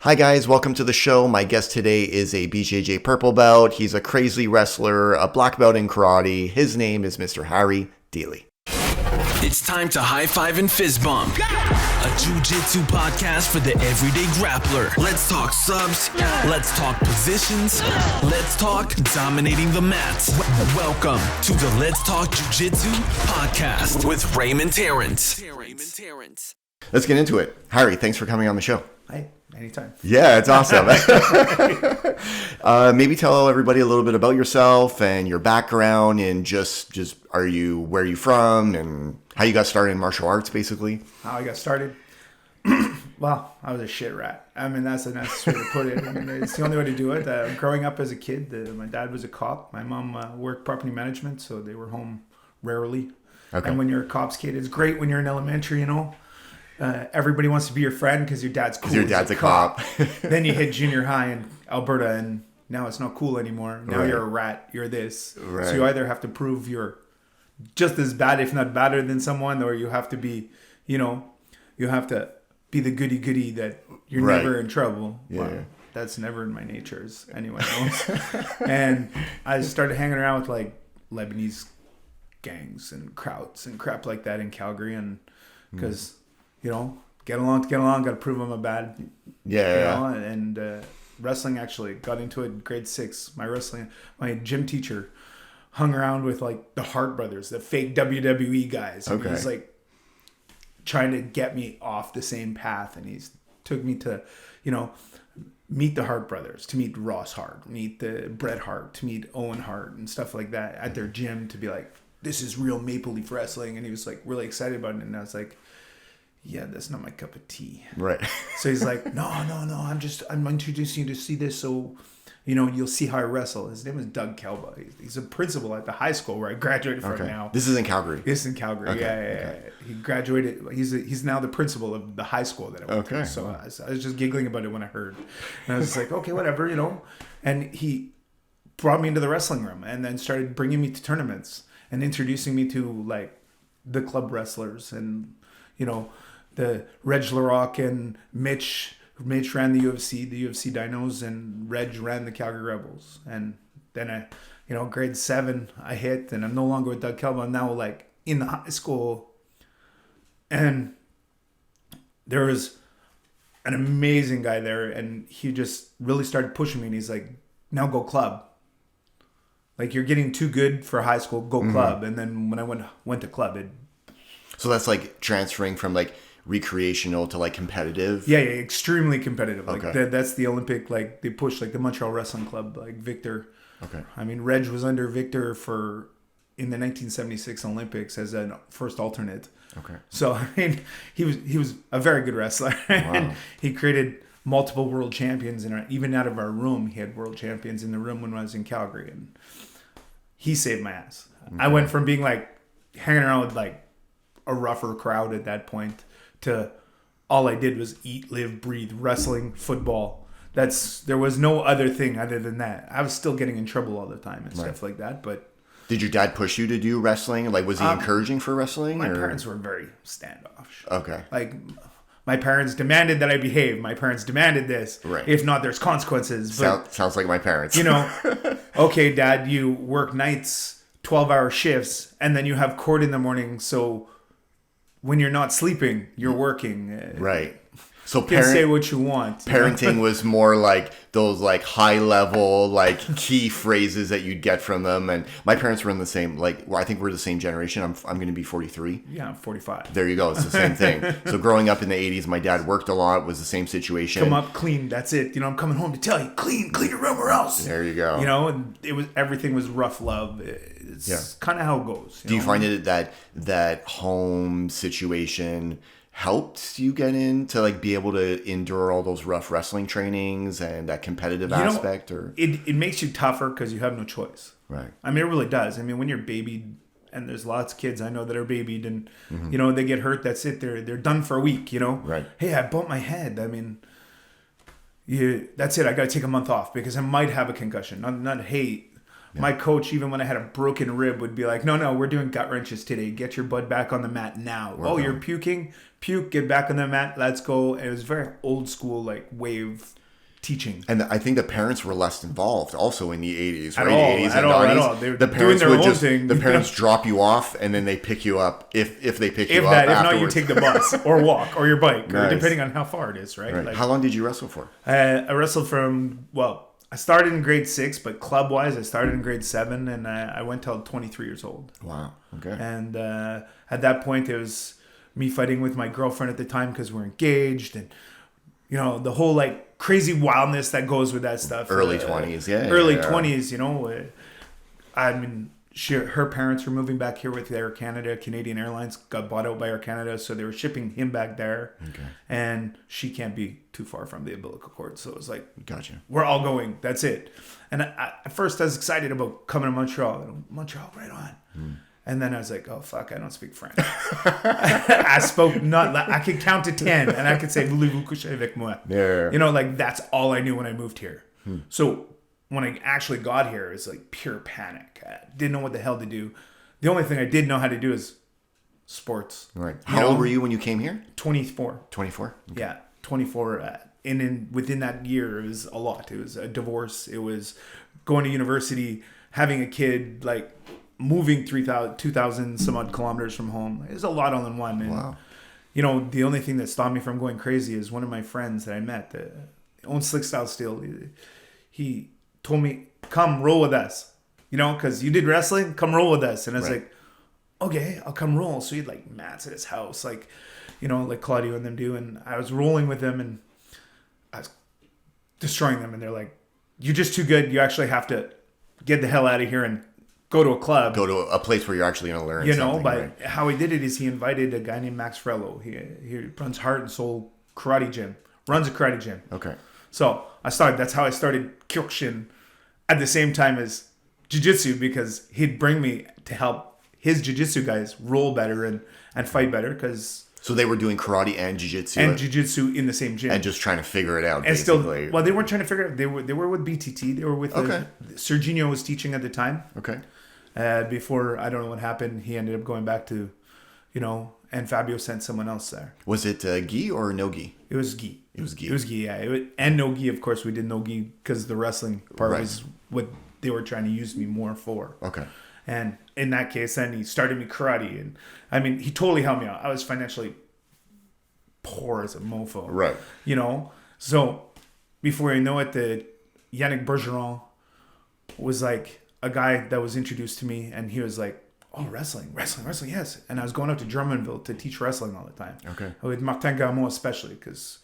Hi guys, welcome to the show. My guest today is a BJJ purple belt. He's a crazy wrestler, a black belt in karate. His name is Mr. Harry Deley. It's time to high five and fist bump. A jiu-jitsu podcast for the everyday grappler. Let's talk subs. Let's talk positions. Let's talk dominating the mats. Welcome to the Let's Talk Jiu-Jitsu podcast with Raymond Terrence. Let's get into it. Harry, thanks for coming on the show. Hi, anytime. Yeah, it's awesome. Maybe tell everybody a little bit about yourself and your background and just where are you from and how you got started in martial arts, basically. How I got started? Well, I was a shit rat. I mean, that's a nice way to put it. I mean, it's the only way to do it. Growing up as a kid, my dad was a cop. My mom worked property management, so they were home rarely. Okay. And when you're a cop's kid, it's great when you're in elementary, you know. Everybody wants to be your friend because your dad's cool. Your dad's a cop. Then you hit junior high in Alberta, and now it's not cool anymore. Now You're a rat. You're this. Right. So you either have to prove you're just as bad, if not better than someone, or you have to be, you have to be the goody-goody that you're never in trouble. Yeah. Well, that's never in my nature, as anyone knows. And I started hanging around with like Lebanese gangs and krauts and crap like that in Calgary, and because get along to get along, got to prove I'm a bad. Yeah. And wrestling, actually got into it in grade 6. My gym teacher hung around with like the Hart brothers, the fake WWE guys. Okay. He was like trying to get me off the same path, and he's took me to, meet the Hart brothers, to meet Ross Hart, meet the Bret Hart, to meet Owen Hart and stuff like that at their gym, to be like, this is real Maple Leaf wrestling. And he was like really excited about it, and I was like, yeah, that's not my cup of tea. Right. So he's like, no, I'm introducing you to see this so, you'll see how I wrestle. His name is Doug Kelba. He's a principal at the high school where I graduated from now. This is in Calgary. This is in Calgary. Okay. Yeah. He graduated. He's now the principal of the high school that I went to. So I was just giggling about it when I heard. And I was like, okay, whatever, And he brought me into the wrestling room and then started bringing me to tournaments and introducing me to like the club wrestlers and, the Reg LaRock and Mitch ran the UFC Dinos, and Reg ran the Calgary Rebels. And then grade 7 I hit, and I'm no longer with Doug Kelba. I'm now like in the high school, and there was an amazing guy there, and he just really started pushing me, and he's like, now go club. Like, you're getting too good for high school, go club. And then when I went to club, so that's like transferring from like recreational to like competitive. Yeah, extremely competitive. Like okay. That's the Olympic. Like they push like the Montreal Wrestling Club. Like Victor. Okay. I mean, Reg was under Victor in the 1976 Olympics as a first alternate. Okay. So I mean, he was a very good wrestler. Wow. And he created multiple world champions, and even out of our room, he had world champions in the room when I was in Calgary, and he saved my ass. Okay. I went from being like hanging around with like a rougher crowd at that point to all I did was eat, live, breathe wrestling, football. There was no other thing other than that. I was still getting in trouble all the time and stuff like that. But did your dad push you to do wrestling? Like, was he encouraging for wrestling? My parents were very standoffish. Okay. Like, my parents demanded that I behave. My parents demanded this. Right. If not, there's consequences. But, sounds like my parents. Okay, Dad, you work nights, 12-hour shifts, and then you have court in the morning, so when you're not sleeping, you're working. Right. So you can say what you want. Parenting was more like those like high level like key phrases that you'd get from them. And my parents were in the same I think we're the same generation. I'm going to be 43. Yeah, I'm 45. There you go. It's the same thing. So growing up in the 80s, my dad worked a lot. Was the same situation. Come up clean. That's it. I'm coming home to tell you, clean your room or else. There you go. And everything was rough love. It's kind of how it goes. Do you find it that home situation helped you get into like be able to endure all those rough wrestling trainings and that competitive aspect? Or it makes you tougher because you have no choice. Right. I mean, it really does. I mean, when you're babied, and there's lots of kids I know that are babied, and they get hurt, that's it, they're done for a week. Right. Hey, I bumped my head. I mean, that's it, I gotta take a month off because I might have a concussion. Not hey, My coach, even when I had a broken rib, would be like, no, we're doing gut wrenches today. Get your butt back on the mat now. You're puking? Puke, get back on the mat. Let's go. And it was very old school, like wave teaching. And I think the parents were less involved also in the 80s, right? At all, 80s at and all, 90s. at all. They were the parents doing their would own just, thing. the parents drop you off and then they pick you up if they pick you up If afterwards. not, you take the bus or walk or your bike, Nice. or depending on how far it is, right? Right. How long did you wrestle for? I wrestled from, I started in grade 6, but club-wise, I started in grade 7, and I went till 23 years old. Wow. Okay. And at that point, it was me fighting with my girlfriend at the time because we're engaged, and the whole like crazy wildness that goes with that stuff. Early 20s, yeah. Early 20s, I mean, her parents were moving back here with Air Canada. Canadian Airlines got bought out by Air Canada, so they were shipping him back there. Okay. And she can't be too far from the umbilical cord, so it was like, gotcha. We're all going. That's it. And at first, I was excited about coming to Montreal. Montreal, right on. And then I was like, oh, fuck, I don't speak French. I could count to 10 and I could say, voulez-vous coucher avec moi? Yeah. That's all I knew when I moved here. So when I actually got here, it was like pure panic. I didn't know what the hell to do. The only thing I did know how to do is sports. Right. How old were you when you came here? 24. 24? Okay. Yeah, 24. And within that year, it was a lot. It was a divorce. It was going to university, having a kid, like moving 2,000 some odd kilometers from home. It was a lot all in one. And, wow. The only thing that stopped me from going crazy is one of my friends that I met that owns Slick Style Steel. He told me, come roll with us, because you did wrestling, come roll with us. And I was like, okay, I'll come roll. So he had like mats at his house, like Claudio and them do. And I was rolling with them and I was destroying them. And they're like, you're just too good. You actually have to get the hell out of here and go to a club. Go to a place where you're actually going to learn something. But right? how he did it is he invited a guy named Max Frello. He runs Heart and Soul Karate Gym. Runs a karate gym. Okay. So that's how I started Kyokushin at the same time as Jiu-Jitsu, because he'd bring me to help his Jiu-Jitsu guys roll better and fight better, because... So they were doing karate and jiu-jitsu. And jiu-jitsu in the same gym. And just trying to figure it out, and basically. They weren't trying to figure it out. They were with BTT. They were with... Serginho was teaching at the time. Okay. Before, I don't know what happened, he ended up going back to, and Fabio sent someone else there. Was it gi or no gi? It was gi. It was gi. It was gi, yeah. And no gi, of course. We did no gi because the wrestling part was what they were trying to use me more for. Okay. And in that case, then he started me karate. And I mean, he totally helped me out. I was financially poor as a mofo. Right. So before you know it, the Yannick Bergeron was like a guy that was introduced to me, and he was like, oh, wrestling, yes. And I was going out to Drummondville to teach wrestling all the time. Okay. With Martin Garmon especially, because,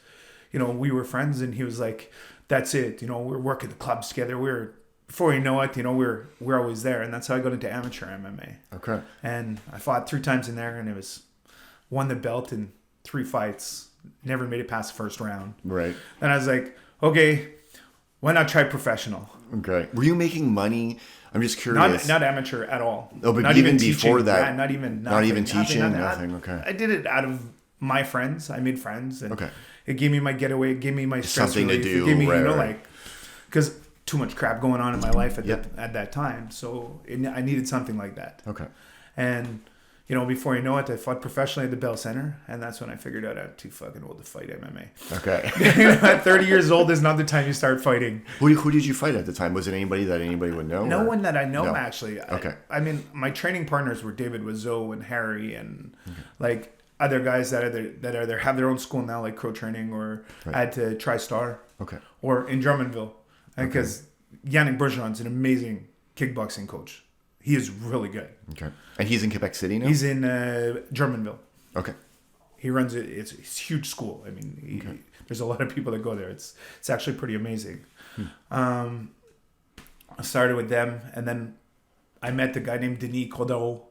we were friends, and he was like, that's it. We're working the clubs together. Before you know it, we're always there. And that's how I got into amateur MMA. Okay. And I fought 3 times in there, and it was won the belt in 3 fights. Never made it past the first round. Right. And I was like, okay, why not try professional? Okay. Were you making money? I'm just curious. Not amateur at all. Oh, but not even before teaching. that, not even teaching, nothing. Okay. I did it out of my friends. I made friends, and okay. It gave me my getaway. It gave me my stress something relief. to do. It gave me, right. because too much crap going on in my life at that time. So I needed something like that. Okay. And before you know it, I fought professionally at the Bell Center, and that's when I figured out I'm too fucking old to fight MMA. Okay. At 30 years old is not the time you start fighting. Who did you fight at the time? Was it anybody that anybody would know? No one that I know, actually. Okay. I mean, my training partners were David Wiseau and Harry, and like other guys that either have their own school now, like Crow Training, or at TriStar, or in Drummondville, because Yannick Bergeron's an amazing kickboxing coach. He is really good. Okay. And he's in Quebec City now? He's in Drummondville. Okay. He runs it. It's a huge school. I mean, there's a lot of people that go there. It's actually pretty amazing. I started with them, and then I met the guy named Denis Cordero.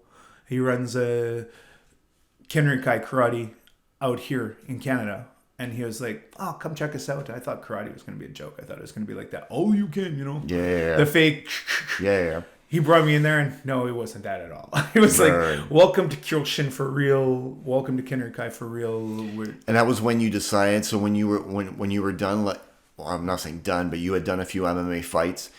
He runs Kenrikai Karate out here in Canada. And he was like, oh, come check us out. And I thought karate was going to be a joke. I thought it was going to be like that. Oh, you can, Yeah. The fake. Yeah. He brought me in there, and no, it wasn't that at all. It was like, welcome to Kyokushin for real. Welcome to Kenrikai for real. And that was when you decided. So when you were done, I'm not saying done, but you had done a few MMA fights.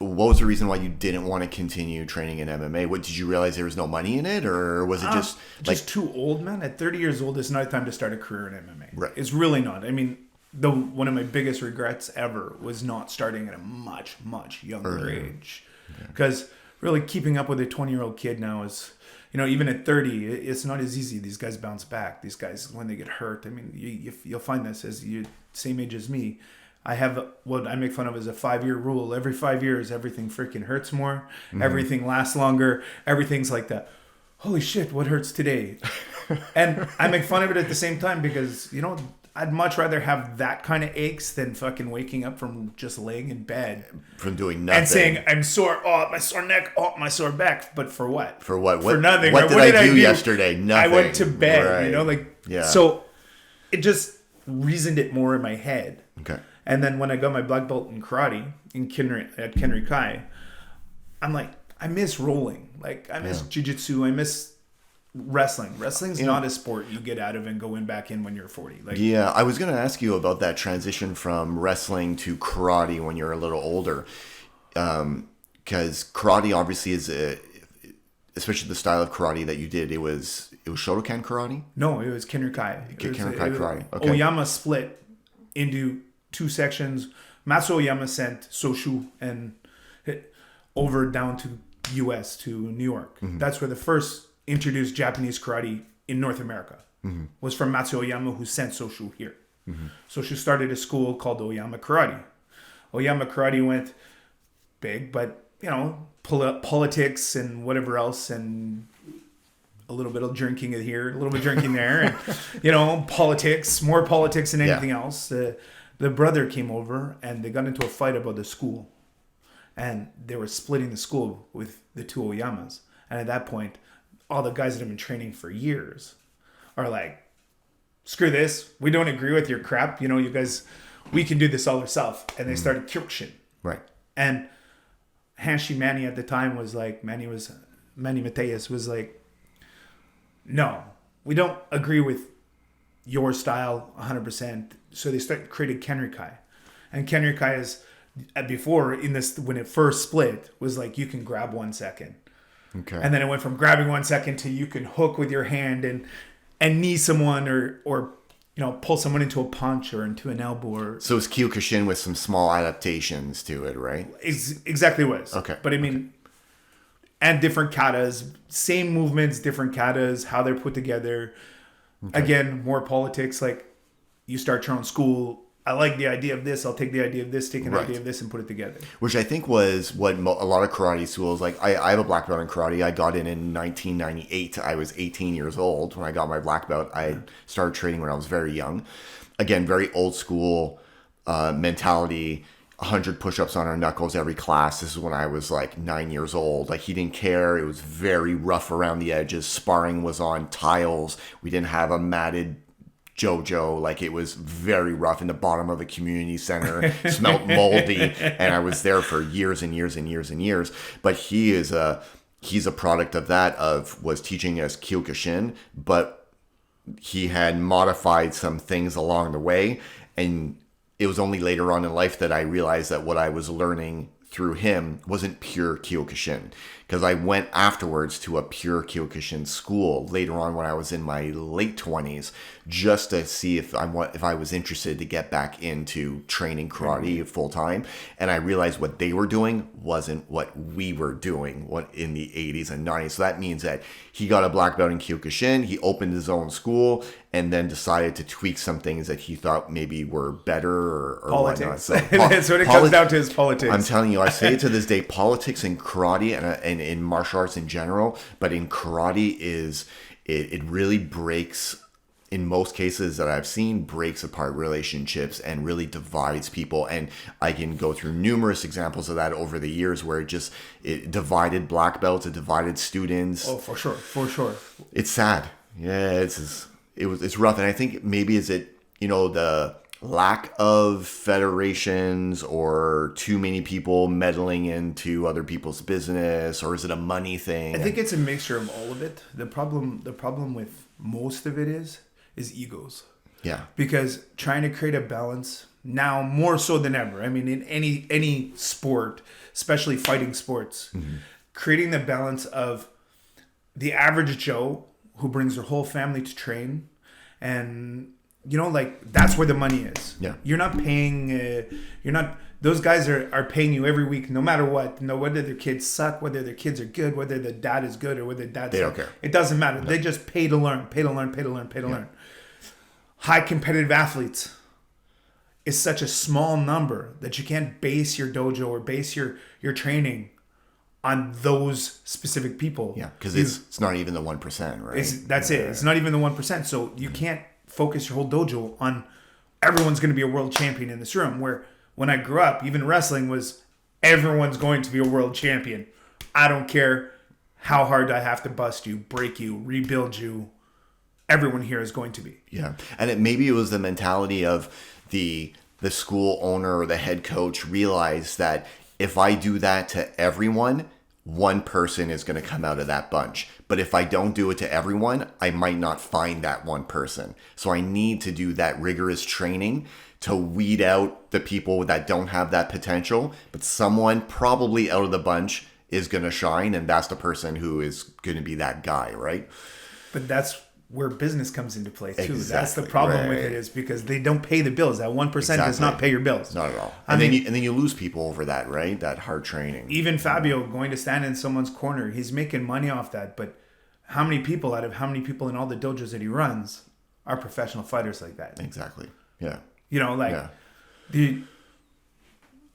what was the reason why you didn't want to continue training in MMA? What, did you realize there was no money in it, or was it just too old, man? At 30 years old, it's not time to start a career in MMA. Right. It's really not. I mean, one of my biggest regrets ever was not starting at a much, much younger age. Because really keeping up with a 20-year-old kid now is, even at 30, it's not as easy. These guys bounce back. These guys, when they get hurt, I mean, you'll find this as you same age as me. I have what I make fun of as a 5-year rule. Every 5 years, everything freaking hurts more. Mm-hmm. Everything lasts longer. Everything's like that. Holy shit, what hurts today? And I make fun of it at the same time because, I'd much rather have that kind of aches than fucking waking up from just laying in bed. From doing nothing. And saying, I'm sore. Oh, my sore neck. Oh, my sore back. But for what? For what? For nothing. What did I do yesterday? Nothing. I went to bed, Yeah. So it just reasoned it more in my head. Okay. And then when I got my black belt in karate at Kenry Kai, I'm like, I miss rolling. Like, I miss jiu-jitsu. I miss wrestling. Wrestling's not a sport you get out of and go back in when you're 40. Yeah, I was going to ask you about that transition from wrestling to karate when you're a little older. Because karate obviously is, especially the style of karate that you did, it was Shotokan karate? No, it was Kenry Kai. Kenry Kai karate. Okay. Oyama split into 2 sections. Matsu Oyama sent Soshu and over down to U.S. to New York. Mm-hmm. That's where the first introduced Japanese karate in North America. Mm-hmm. Was from Matsu Oyama, who sent Soshu here. Mm-hmm. Soshu started a school called Oyama Karate. Oyama Karate went big, but politics and whatever else, and a little bit of drinking here, a little bit of drinking there, and politics, more politics than anything else. The brother came over and they got into a fight about the school, and they were splitting the school with the 2 Oyamas. And at that point, all the guys that have been training for years are like, screw this, we don't agree with your crap, you guys, we can do this all ourselves. And they started Kyokushin. Right. And Hanshi Manny at the time was like, Manny Mateus was like, no, we don't agree with your style 100%. So they started creating Kenry Kai. And Kenry Kai is, before, when it first split, was like, you can grab 1 second. Okay. And then it went from grabbing 1 second to you can hook with your hand and knee someone or pull someone into a punch or into an elbow. So it's Kyokushin with some small adaptations to it, right? Exactly what it is. Okay. But I mean, and different katas, same movements, different katas, how they're put together. Okay. Again, more politics, like you start your own school. I like the idea of this. I'll take the idea of this, take an idea of this, and put it together. Which I think was what a lot of karate schools, like I have a black belt in karate. I got in 1998. I was 18 years old when I got my black belt. I started training when I was very young. Again, very old school mentality. 100 push-ups on our knuckles every class. This is when I was like 9 years old. Like, he didn't care. It was very rough around the edges. Sparring was on tiles. We didn't have a matted JoJo. Like, it was very rough in the bottom of the community center. Smelled moldy. And I was there for years and years and years and years. But he's a product of that, was teaching us Kyokushin, but he had modified some things along the way. And it was only later on in life that I realized that what I was learning through him wasn't pure Kyokushin, because I went afterwards to a pure Kyokushin school later on when I was in my late 20s, just to see if I was interested to get back into training karate full time. And I realized what they were doing wasn't what we were doing in the 80s and 90s. So that means that he got a black belt in Kyokushin, he opened his own school, and then decided to tweak some things that he thought maybe were better or politics. Whatnot. So, that's what it comes down to, is politics. I'm telling you, I say it to this day, politics in karate and in martial arts in general, but in karate it really breaks, in most cases that I've seen, breaks apart relationships and really divides people. And I can go through numerous examples of that over the years where it divided black belts, it divided students. Oh, for sure. It's sad. Yeah, it's rough. And I think maybe the lack of federations or too many people meddling into other people's business, or is it a money thing? I think it's a mixture of all of it. The problem with most of it is egos. Yeah. Because trying to create a balance now more so than ever. I mean, in any sport, especially fighting sports, creating the balance of the average Joe who brings their whole family to train, and like that's where the money is. Yeah, you're not paying. Those guys are paying you every week, no matter what. Whether their kids suck, whether their kids are good, whether the dad is good, or whether dad's. They don't care. It doesn't matter. No. They just pay to learn. High competitive athletes is such a small number that you can't base your dojo or base your training on those specific people. Yeah, because it's not even the 1%, right? That's it. It's not even the 1%. So you can't focus your whole dojo on everyone's going to be a world champion in this room. Where when I grew up, even wrestling was everyone's going to be a world champion. I don't care how hard I have to bust you, break you, rebuild you. Everyone here is going to be. Yeah, and maybe it was the mentality of the school owner or the head coach realized that if I do that to everyone, one person is going to come out of that bunch. But if I don't do it to everyone, I might not find that one person. So I need to do that rigorous training to weed out the people that don't have that potential. But someone probably out of the bunch is going to shine, and that's the person who is going to be that guy, right? But that's where business comes into play too. Exactly, that's the problem with it, is because they don't pay the bills. That 1% does not pay your bills. Not at all. And then you lose people over that, right? That hard training. Even Fabio going to stand in someone's corner, he's making money off that. But how many people out of how many people in all the dojos that he runs are professional fighters like that? Exactly. Yeah.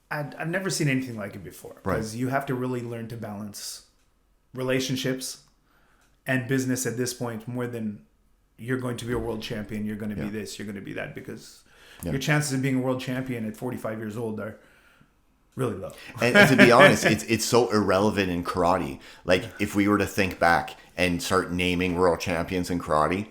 I've never seen anything like it before. Because you have to really learn to balance relationships and business at this point more than you're going to be a world champion, you're going to be this, you're going to be that, because your chances of being a world champion at 45 years old are really low. And to be honest, it's so irrelevant in karate. Like, if we were to think back and start naming world champions in karate,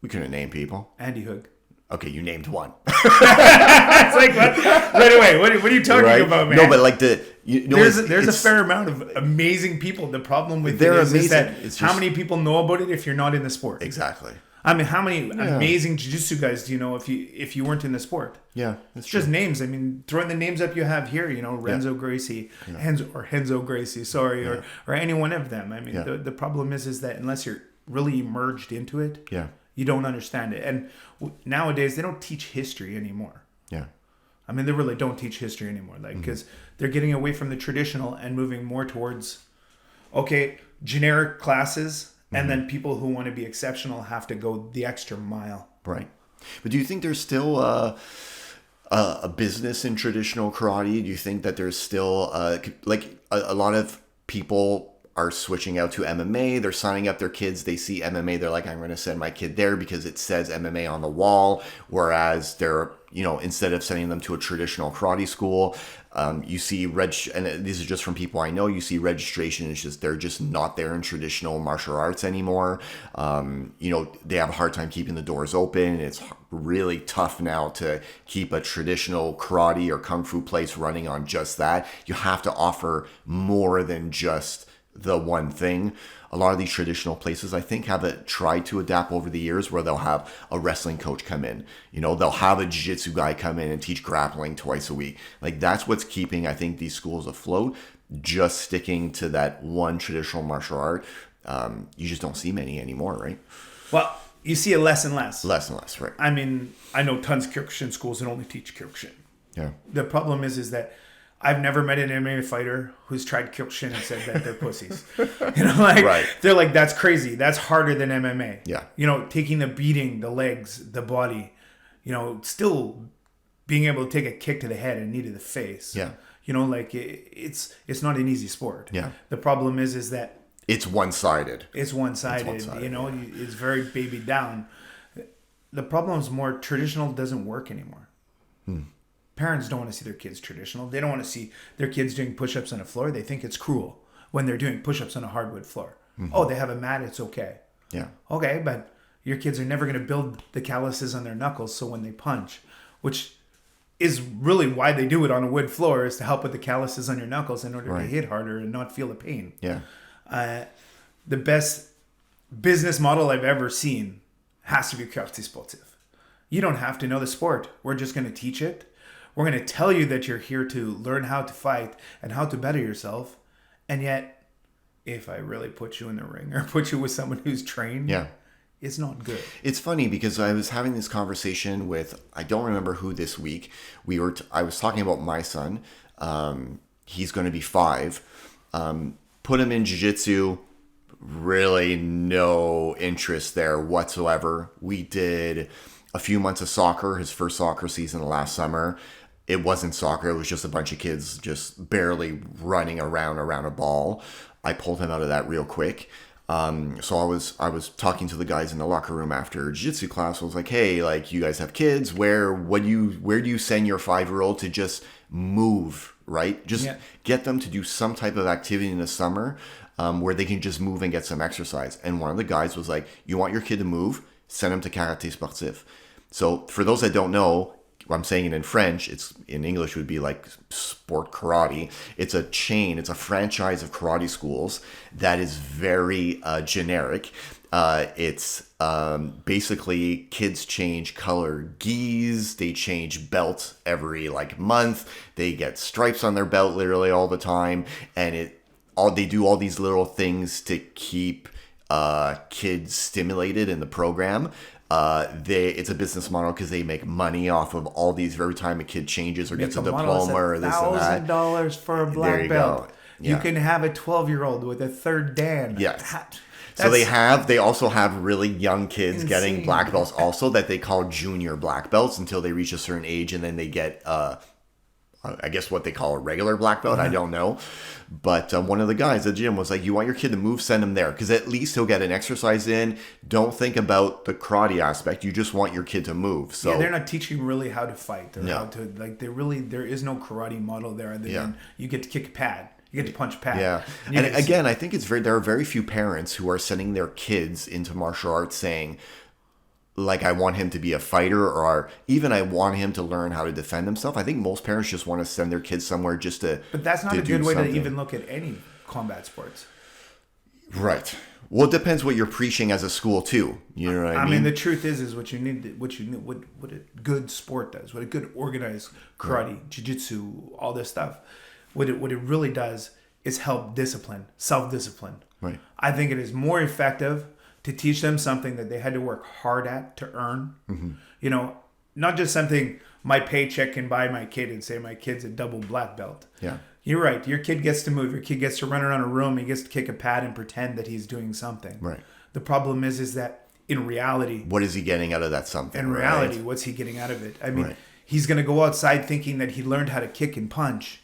we couldn't name people. Andy Hook. Okay, you named one. It's like, what? Right away. What are you talking about, man? No, but like there's a fair amount of amazing people. The problem with it is that how many people know about it if you're not in the sport? Exactly. I mean, how many amazing jiu-jitsu guys do you know if you weren't in the sport? Yeah, it's just names. I mean, throwing the names up you have here, Renzo Gracie, Henzo Gracie, or any one of them. I mean, the problem is that unless you're really merged into it, you don't understand it. And nowadays, they don't teach history anymore. Yeah. I mean, they really don't teach history anymore. Like, because they're getting away from the traditional and moving more towards, generic classes. And then people who want to be exceptional have to go the extra mile. Right. But do you think there's still a business in traditional karate? Do you think that there's still, a lot of people are switching out to MMA. They're signing up their kids. They see MMA. They're like, I'm going to send my kid there because it says MMA on the wall. Whereas they're, instead of sending them to a traditional karate school, you see and these are just from people I know, you see registration. It's just, they're just not there in traditional martial arts anymore. They have a hard time keeping the doors open. It's really tough now to keep a traditional karate or kung fu place running on just that. You have to offer more than just the one thing. A lot of these traditional places, I think, have tried to adapt over the years, where they'll have a wrestling coach come in. They'll have a jiu-jitsu guy come in and teach grappling twice a week. Like, that's what's keeping, I think, these schools afloat. Just sticking to that one traditional martial art. You just don't see many anymore, right? Well, you see it less and less. Less and less, right? I mean, I know tons of Kyokushin schools that only teach Kyokushin. Yeah. The problem is that I've never met an MMA fighter who's tried Kyokushin and said that they're pussies. They're like, that's crazy. That's harder than MMA. Yeah. Taking the beating, the legs, the body, still being able to take a kick to the head and knee to the face. Yeah. It's not an easy sport. Yeah. The problem is that it's one-sided. It's one-sided. It's very babied down. The problem is more traditional doesn't work anymore. Parents don't want to see their kids traditional. They don't want to see their kids doing push-ups on a floor. They think it's cruel when they're doing push-ups on a hardwood floor. Oh, they have a mat, it's okay. Yeah. Okay, but your kids are never going to build the calluses on their knuckles, so when they punch, which is really why they do it on a wood floor, is to help with the calluses on your knuckles in order to hit harder and not feel the pain. Yeah. The best business model I've ever seen has to be karate sportif. You don't have to know the sport. We're just going to teach it. We're going to tell you that you're here to learn how to fight and how to better yourself. And yet, if I really put you in the ring or put you with someone who's trained, it's not good. It's funny because I was having this conversation with, I don't remember who this week. I was talking about my son. He's going to be 5. Put him in jiu-jitsu. Really no interest there whatsoever. We did a few months of soccer, his first soccer season last summer. It wasn't soccer. It was just a bunch of kids just barely running around a ball. I pulled him out of that real quick. So I was talking to the guys in the locker room after jiu-jitsu class. I was like, hey, like, you guys have kids. Where do you send your 5-year-old to just move, right? Just get them to do some type of activity in the summer where they can just move and get some exercise. And one of the guys was like, you want your kid to move? Send him to Karate Sportif. So for those that don't know, I'm saying it in French, it's in English would be like sport karate. It's a chain, it's a franchise of karate schools that is very generic. It's basically kids change color gis, they change belts every like month, they get stripes on their belt literally all the time, and they do all these little things to keep kids stimulated in the program. It's a business model because they make money off of all these. Every time a kid changes or gets a diploma or this and that, $1,000 for a black belt. Yeah. You can have a 12-year-old with a third dan. Yes. So they also have really young kids getting black belts also that they call junior black belts until they reach a certain age, and then they get I guess what they call a regular black belt. I don't know. But one of the guys at the gym was like, you want your kid to move, send him there. Because at least he'll get an exercise in. Don't think about the karate aspect. You just want your kid to move. So they're not teaching really how to fight. Or how to, like, there is no karate model there other than you get to kick a pad. You get to punch a pad. Yeah. And again, I think there are very few parents who are sending their kids into martial arts saying, like, I want him to be a fighter, or even I want him to learn how to defend himself. I think most parents just want to send their kids somewhere just to But that's not a good way to even look at any combat sports. Right. Well, it depends what you're preaching as a school too. You know what I mean? I mean, the truth is what a good sport does, what a good organized karate, jiu-jitsu, all this stuff. What it really does is help discipline, self-discipline. Right. I think it is more effective to teach them something that they had to work hard at to earn. Mm-hmm. You know, not just something my paycheck can buy my kid and say my kid's a double black belt. Yeah. You're right. Your kid gets to move. Your kid gets to run around a room. He gets to kick a pad and pretend that he's doing something. Right. The problem is that in reality... What is he getting out of that something? In reality, what's he getting out of it? I mean, he's going to go outside thinking that he learned how to kick and punch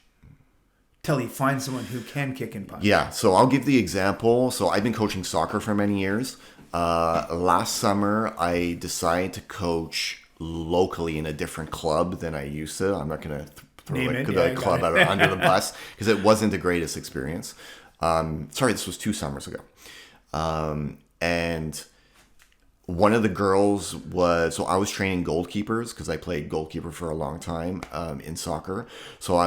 till he finds someone who can kick and punch. Yeah, so I'll give the example. So I've been coaching soccer for many years. Last summer, I decided to coach locally in a different club than I used to. I'm not going to throw the club out under the bus because it wasn't the greatest experience. Sorry, this was 2 summers ago. And one of the girls so I was training goalkeepers because I played goalkeeper for a long time in soccer. So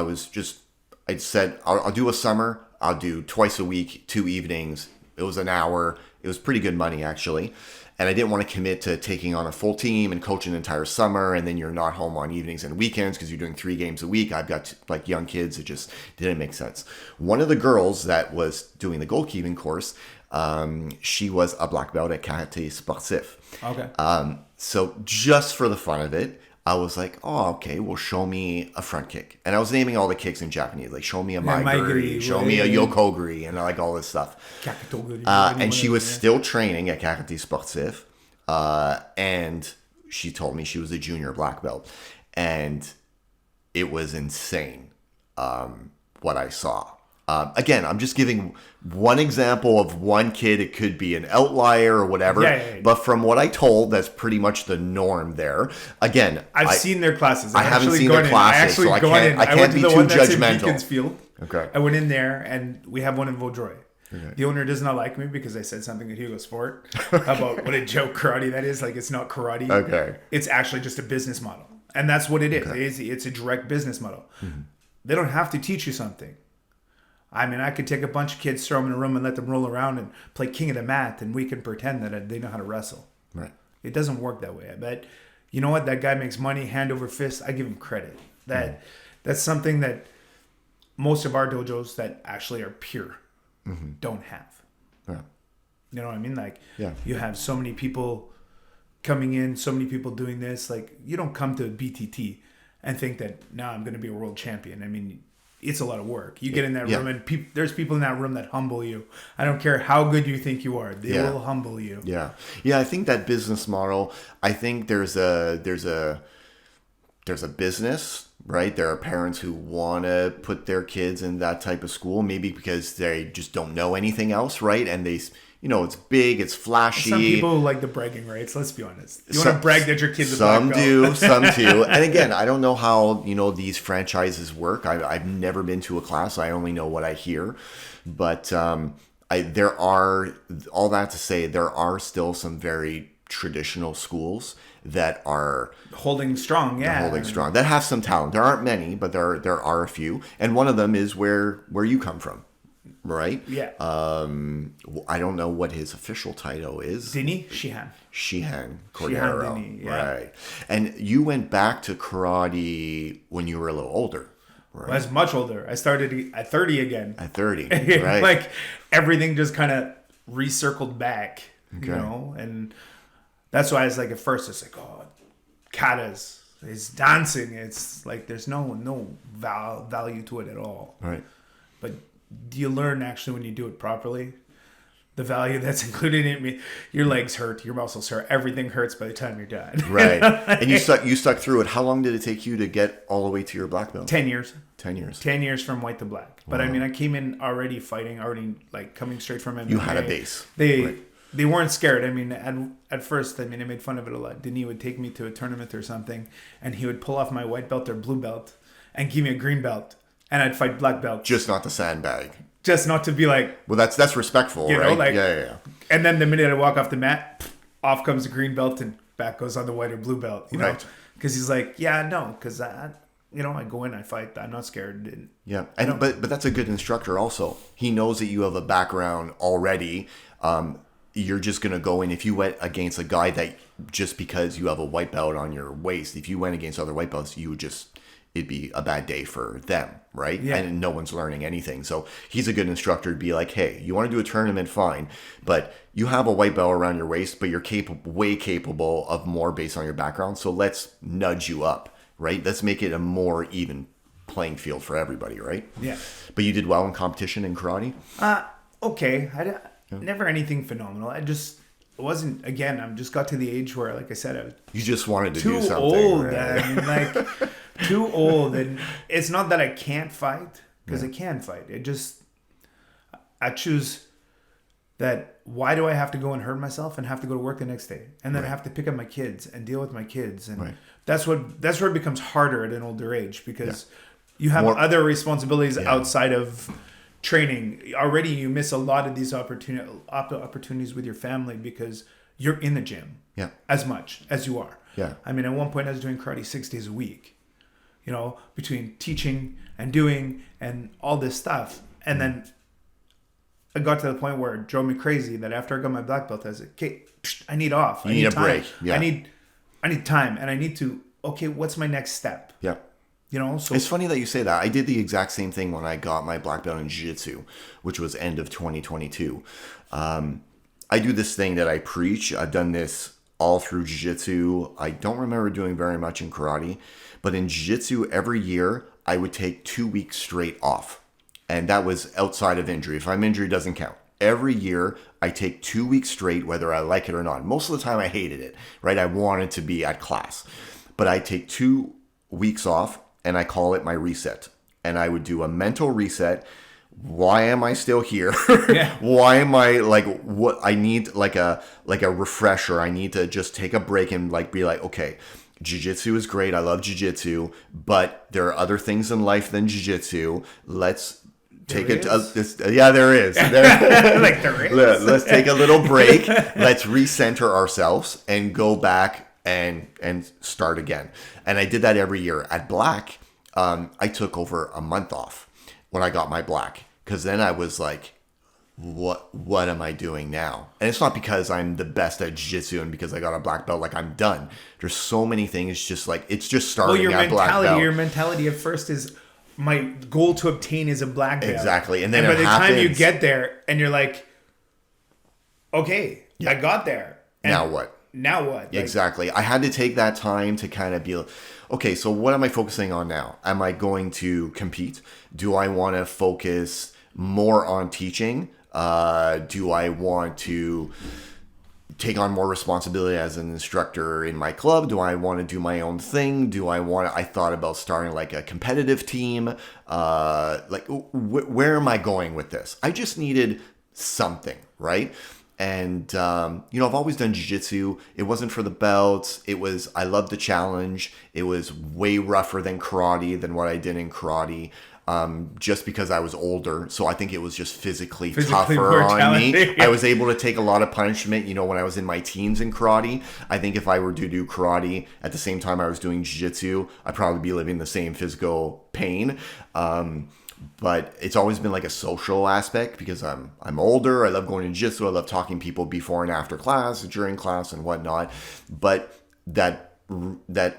I said, I'll do a summer. I'll do twice a week, 2 evenings. It was an hour. It was pretty good money, actually. And I didn't want to commit to taking on a full team and coach an entire summer. And then you're not home on evenings and weekends because you're doing 3 games a week. I've got like young kids. It just didn't make sense. One of the girls that was doing the goalkeeping course, she was a black belt at Karate Sportif. Okay. So just for the fun of it, I was like, oh, okay, well, show me a front kick. And I was naming all the kicks in Japanese. Like, show me a maiguri, show me a yokoguri, and like all this stuff. And she was still training at Karate Sportif. And she told me she was a junior black belt. And it was insane what I saw. Again, I'm just giving one example of one kid. It could be an outlier or whatever. Yeah. But from what I told, that's pretty much the norm there. Again, I've seen their classes. I haven't seen their classes, so I can't be too judgmental. Okay. I went in there, and we have one in Vaudreuil. Okay. The owner does not like me because I said something at Hugo Sport about what a joke karate that is. Like, it's not karate. Okay. It's actually just a business model. And that's what it is. Okay. It's a direct business model. Mm-hmm. They don't have to teach you something. I mean, I could take a bunch of kids, throw them in a room and let them roll around and play king of the mat, and we can pretend that they know how to wrestle. Right. It doesn't work that way. But you know what, that guy makes money hand over fist. I give him credit. That's something that most of our dojos that actually are pure don't have. Yeah. You know what I mean? Like, Yeah. you have so many people coming in, so many people doing this. Like, you don't come to BTT and think that, now I'm going to be a world champion. I mean, it's a lot of work. You get in that room and there's people in that room that humble you. I don't care how good you think you are. They will humble you. Yeah. Yeah. I think that business model, I think there's a business, right? There are parents who want to put their kids in that type of school, maybe because they just don't know anything else, right? And they, it's big, it's flashy. Some people like the bragging rights, let's be honest. You want to brag that your kid's a Some black belt. do, some do. And again, I don't know how, these franchises work. I've never been to a class. I only know what I hear. But there are, all that to say, there are still some very traditional schools that are holding strong, that have some talent. There aren't many, but there are a few, and one of them is where you come from, right? Yeah. I don't know what his official title is. Dini Shihan Cordero, Dini, yeah. Right? And you went back to karate when you were a little older, right? I was much older. I started at 30 again. At 30, right? Like, everything just kind of recircled back, and that's why I was like, at first it's like, oh, katas, it's dancing. It's like, there's no value to it at all. Right. But you learn actually when you do it properly, the value that's included in it. Your legs hurt, your muscles hurt, everything hurts by the time you're done. Right. And you stuck through it. How long did it take you to get all the way to your black belt? 10 years. 10 years. 10 years from white to black. But I mean, I came in already fighting, like coming straight from MMA. You had a base. They weren't scared. I mean, at first, I made fun of it a lot. Denis would take me to a tournament or something, and he would pull off my white belt or blue belt and give me a green belt, and I'd fight black belt. Just not the sandbag. Just not to be like... Well, that's respectful, right? Like, yeah. And then the minute I walk off the mat, off comes the green belt and back goes on the white or blue belt, Right. Because he's like, because I go in, I fight, I'm not scared. And, yeah, but that's a good instructor also. He knows that you have a background already. You're just going to go in. If you went against a guy that, just because you have a white belt on your waist, if you went against other white belts, it'd be a bad day for them, right? Yeah. And no one's learning anything. So he's a good instructor to be like, hey, you want to do a tournament, fine. But you have a white belt around your waist, but you're way capable of more based on your background. So let's nudge you up, right? Let's make it a more even playing field for everybody, right? Yeah. But you did well in competition in karate? Okay. Never anything phenomenal. I just wasn't, again, I just got to the age where, like I said, you just wanted to too do something. Old, right? Too old. And it's not that I can't fight, because I can fight. I choose that, why do I have to go and hurt myself and have to go to work the next day? And then I have to pick up my kids and deal with my kids. And that's where it becomes harder at an older age, because you have other responsibilities outside of training. Already you miss a lot of these opportunities with your family because you're in the gym as much as you are. Yeah. I mean, at one point I was doing karate 6 days a week, between teaching and doing and all this stuff. And then I got to the point where it drove me crazy that after I got my black belt, I was like, okay, I need off. I need a break. Yeah. I need time, and I need to, okay, what's my next step? Yeah. So it's funny that you say that. I did the exact same thing when I got my black belt in jiu-jitsu, which was end of 2022. I do this thing that I preach. I've done this all through jiu-jitsu. I don't remember doing very much in karate, but in jiu-jitsu every year I would take 2 weeks straight off. And that was outside of injury. If I'm injured, it doesn't count. Every year I take 2 weeks straight, whether I like it or not. Most of the time I hated it, right? I wanted to be at class, but I take 2 weeks off, and I call it my reset. And I would do a mental reset. Why am I still here? Yeah. Why am I what I need like a refresher. I need to just take a break and be like, okay, jiu-jitsu is great. I love jiu-jitsu, but there are other things in life than jiu-jitsu. Let's take it. There is. there is. Let's take a little break. Let's recenter ourselves and go back and start again. And I did that every year. At black, I took over a month off when I got my black, because then I was like, what am I doing now? And it's not because I'm the best at jiu-jitsu and because I got a black belt, like I'm done. There's so many things, just like, it's just starting at black belt. Your mentality at first is, my goal to obtain is a black belt. Exactly. And then by the time you get there and you're like, okay, I got there. And now what? Now what? Exactly. I had to take that time to kind of be, okay, so what am I focusing on now? Am I going to compete? Do I want to focus more on teaching? Do I want to take on more responsibility as an instructor in my club? Do I want to do my own thing? I thought about starting like a competitive team. Where am I going with this? I just needed something, right? And, I've always done jiu-jitsu. It wasn't for the belts. I loved the challenge. It was way rougher than karate, than what I did in karate. Just because I was older. So I think it was just physically tougher on me. I was able to take a lot of punishment, when I was in my teens in karate. I think if I were to do karate at the same time I was doing jiu-jitsu, I'd probably be living the same physical pain. But it's always been like a social aspect because I'm older. I love going to jiu-jitsu. I love talking to people before and after class, during class and whatnot. But that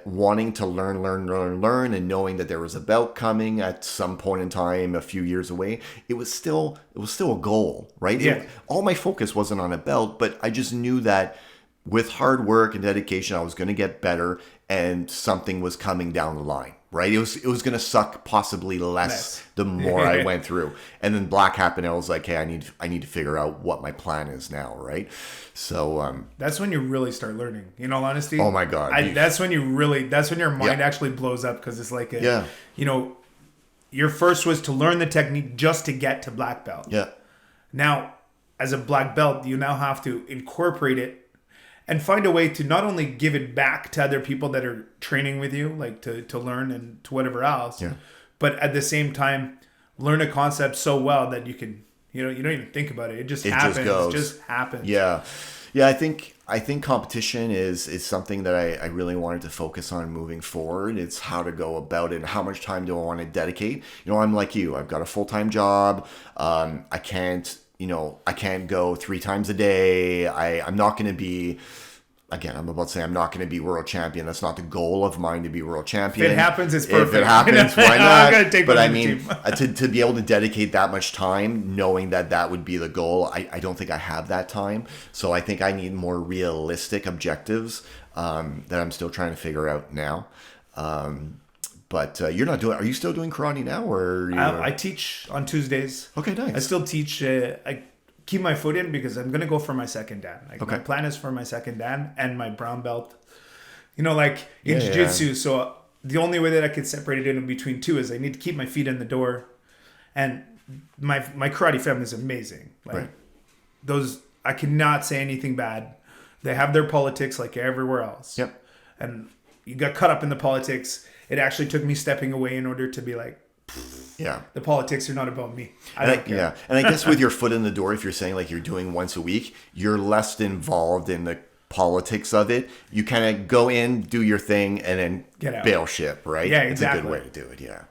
wanting to learn and knowing that there was a belt coming at some point in time a few years away, it was still a goal, right? Yeah. All my focus wasn't on a belt, but I just knew that with hard work and dedication I was going to get better and something was coming down the line, right? It was going to suck possibly less the more I went through. And then black happened and I was like, hey, I need to figure out what my plan is now, right? So that's when you really start learning, in all honesty. Oh my God. That's when your mind actually blows up, because it's like your first was to learn the technique just to get to black belt. Yeah. Now, as a black belt, you now have to incorporate it and find a way to not only give it back to other people that are training with you, like to learn and to whatever else, but at the same time, learn a concept so well that you can, you don't even think about it. It just happens. It just happens. Yeah. Yeah. I think competition is something that I really wanted to focus on moving forward. It's how to go about it and how much time do I want to dedicate. I'm like you. I've got a full-time job. I can't go 3 times a day. I'm not going to be, again, I'm about to say I'm not going to be world champion. That's not the goal of mine, to be world champion. If it happens, it's perfect. If it happens, why not? But I mean, to be able to dedicate that much time, knowing that would be the goal, I don't think I have that time. So I think I need more realistic objectives that I'm still trying to figure out now. But you're not doing. Are you still doing karate now, or I teach on Tuesdays? Okay, nice. I still teach. I keep my foot in because I'm gonna go for my second dan. My plan is for my second dan and my brown belt. In jiu-jitsu. Yeah. So the only way that I could separate it in between two is I need to keep my feet in the door, and my karate family is amazing. Those, I cannot say anything bad. They have their politics like everywhere else. Yep. And you got caught up in the politics. It actually took me stepping away in order to be like, the politics are not about me. I don't care. Yeah. And I guess with your foot in the door, if you're saying like you're doing once a week, you're less involved in the politics of it. You kind of go in, do your thing, and then get out. Bail ship, right? Yeah, exactly. It's a good way to do it, yeah.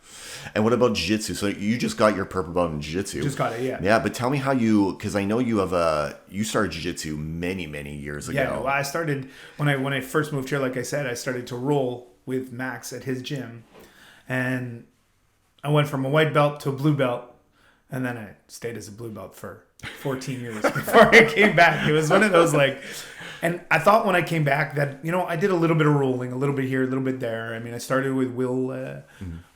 And what about jiu-jitsu? So you just got your purple belt in jiu-jitsu. Just got it, yeah. Yeah, but tell me how because I know you started jiu-jitsu many, many years ago. Yeah, well, I started, when I first moved here, like I said, I started to roll with Max at his gym. And I went from a white belt to a blue belt. And then I stayed as a blue belt for 14 years before I came back. It was one of those and I thought when I came back that, I did a little bit of rolling, a little bit here, a little bit there. I mean, I started with Will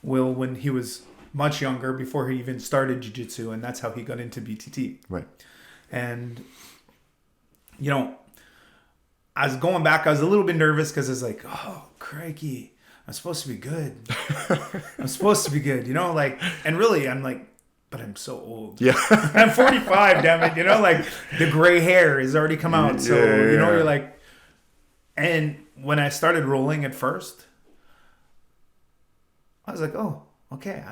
when he was much younger, before he even started jiu-jitsu, and that's how he got into BTT. Right. And, I was going back, I was a little bit nervous because I was like, oh, crikey, I'm supposed to be good. And really, I'm like, but I'm so old. Yeah. I'm 45, damn it. The gray hair has already come out. So, you're like, and when I started rolling at first, I was like, oh, okay,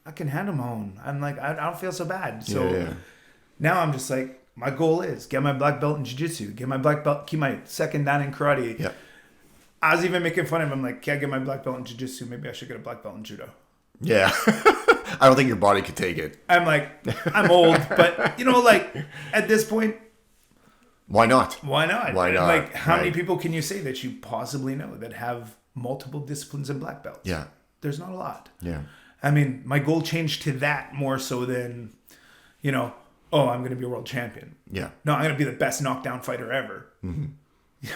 I can handle my own. I'm like, I don't feel so bad. So now I'm just like, my goal is get my black belt in jiu-jitsu, get my black belt, keep my second dan in karate. Yeah. I was even making fun of him. I'm like, can't get my black belt in jiu-jitsu. Maybe I should get a black belt in judo. Yeah. I don't think your body could take it. I'm like, I'm old, but you know, like at this point, why not? Why not? Why not? Like, how many people can you say that you possibly know that have multiple disciplines and black belts? Yeah. There's not a lot. Yeah. I mean, my goal changed to that more so than, you know, oh, I'm going to be a world champion. Yeah. No, I'm going to be the best knockdown fighter ever. Mm-hmm.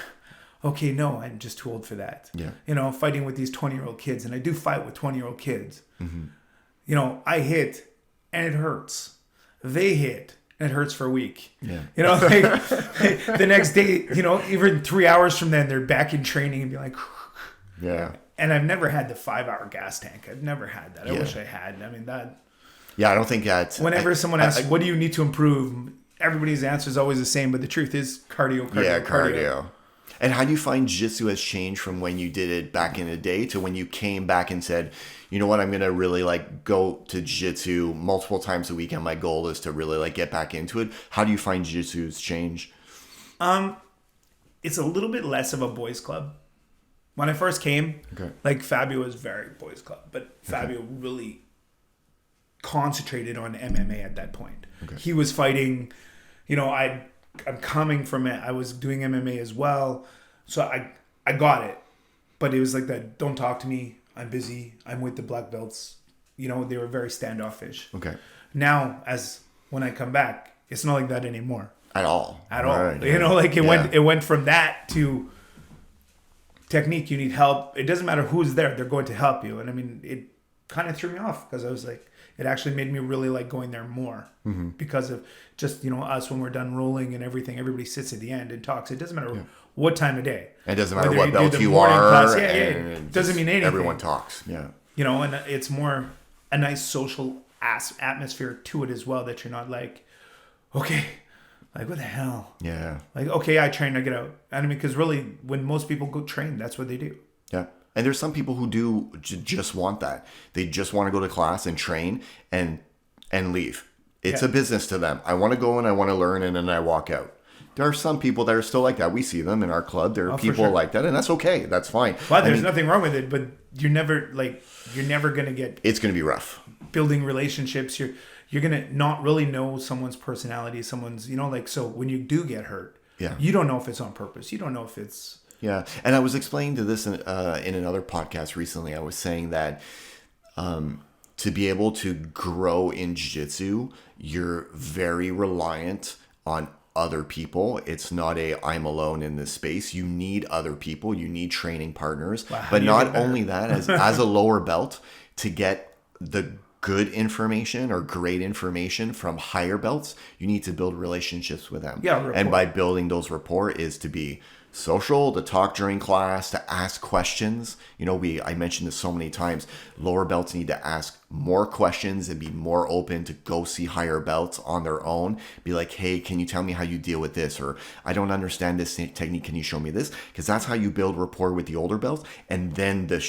Okay, no, I'm just too old for that. Yeah. You know, fighting with these 20-year-old kids, and I do fight with 20-year-old kids. Mm-hmm. You know, I hit, and it hurts. They hit, and it hurts for a week. Yeah. You know, like the next day, you know, even 3 hours from then, they're back in training and be like, yeah. And I've never had the 5-hour gas tank. I've never had that. I Yeah. wish I had. I mean, that. Yeah, I don't think that. Whenever someone asks, what do you need to improve? Everybody's answer is always the same, but the truth is cardio. Yeah, cardio. And how do you find jiu-jitsu has changed from when you did it back in the day to when you came back and said, you know what, I'm going to really like go to jiu-jitsu multiple times a week and my goal is to really like get back into it. How do you find jiu-jitsu's change? It's a little bit less of a boys club. When I first came, like Fabio was very boys club, but Fabio really concentrated on MMA at that point. He was fighting, you know, I'm coming from it. I was doing MMA as well. So I got it. But it was like that, don't talk to me. I'm busy. I'm with the black belts. You know, they were very standoffish. Okay. Now, when I come back, it's not like that anymore. At all. At all. Right, you know, like it went from that to technique, you need help. It doesn't matter who's there, they're going to help you. And I mean, it kind of threw me off because I was like, it actually made me really like going there more because of just, you know, us when we're done rolling and everything, everybody sits at the end and talks. It doesn't matter what time of day. It doesn't matter Whether what you do belt the you morning are. class, it doesn't mean anything. Everyone talks. Yeah. You know, and it's more a nice social atmosphere to it as well, that you're not like, okay, like what the hell? Yeah. Like, okay, I train, I get out. I mean, because really, when most people go train, that's what they do. Yeah. And there's some people who do just want that. They just want to go to class and train and leave. It's a business to them. I want to go and I want to learn and then I walk out. There are some people that are still like that. We see them in our club. There are people like that, and that's okay. That's fine. Well, there's nothing wrong with it, but you're never going to get... It's going to be rough. Building relationships. You're going to not really know someone's personality, someone's, you know, like, so when you do get hurt, you don't know if it's on purpose. You don't know if it's... Yeah. And I was explaining to this in another podcast recently. I was saying that to be able to grow in jiu-jitsu, you're very reliant on other people. It's not I'm alone in this space. You need other people. You need training partners. Wow, but not only that, as a lower belt, to get the good information or great information from higher belts, you need to build relationships with them. Yeah, rapport. And by building those rapport is to be social, to talk during class, to ask questions. You know, I mentioned this so many times. Lower belts need to ask more questions and be more open to go see higher belts on their own. Be like, hey, can you tell me how you deal with this? Or I don't understand this technique. Can you show me this? Because that's how you build rapport with the older belts. And then the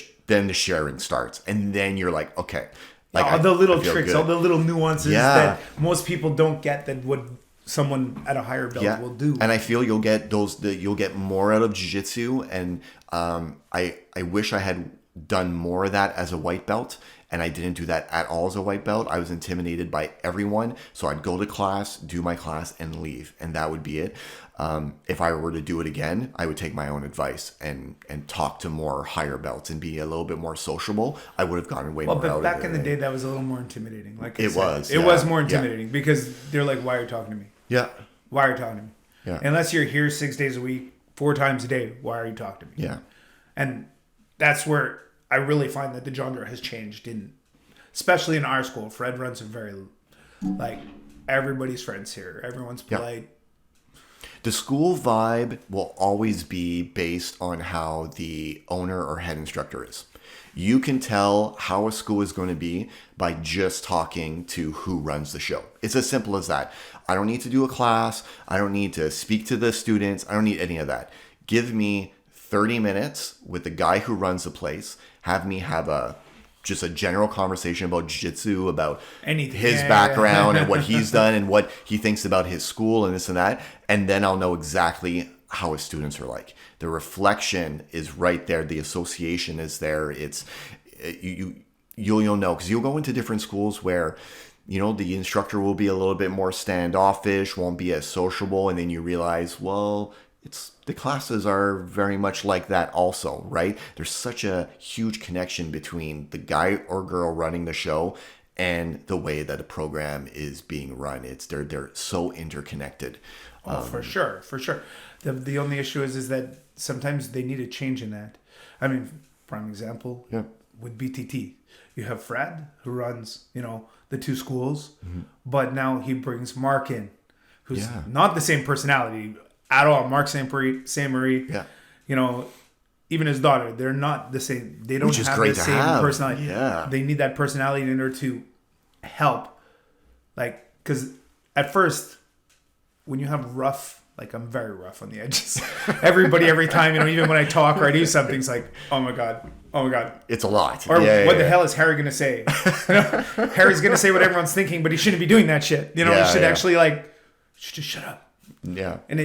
sharing starts. And then you're like, okay. Like all the little tricks, good. all the little nuances that most people don't get that would someone at a higher belt will do. And I feel you'll get you'll get more out of jiu-jitsu, and I wish I had done more of that as a white belt, and I didn't do that at all as a white belt. I was intimidated by everyone, so I'd go to class, do my class, and leave, and that would be it. If I were to do it again, I would take my own advice and talk to more higher belts and be a little bit more sociable. I would have gotten way more out of it. But back in the day, that was a little more intimidating. Like it was. It was more intimidating because they're like, why are you talking to me? Yeah. Why are you talking to me? Yeah. Unless you're here 6 days a week, 4 times a day, why are you talking to me? Yeah. And that's where I really find that the genre has changed, especially in our school. Fred runs a very, like, everybody's friends here. Everyone's polite. The school vibe will always be based on how the owner or head instructor is. You can tell how a school is going to be by just talking to who runs the show. It's as simple as that. I don't need to do a class. I don't need to speak to the students. I don't need any of that. Give me 30 minutes with the guy who runs the place. Have me have just a general conversation about jiu-jitsu, about his background and what he's done and what he thinks about his school and this and that. And then I'll know exactly how his students are like. The reflection is right there. The association is there. you'll know, because you'll go into different schools where, you know, the instructor will be a little bit more standoffish, won't be as sociable, and then you realize, well, the classes are very much like that also, right? There's such a huge connection between the guy or girl running the show and the way that the program is being run. They're so interconnected. Oh, for sure. The only issue is that sometimes they need a change in that. I mean, prime example, with BTT, you have Fred who runs, you know, the two schools, but now he brings Mark in, who's not the same personality at all. Mark Saint-Marie, you know, even his daughter, they're not the same. They don't have the same personality. Yeah. They need that personality in order to help. Like, because at first, when you have rough, like I'm very rough on the edges. Everybody, every time, you know, even when I talk or I do something, it's like, oh my God. It's a lot. Or what the hell is Harry going to say? You know, Harry's going to say what everyone's thinking, but he shouldn't be doing that shit. You know, he should actually just shut up. Yeah. And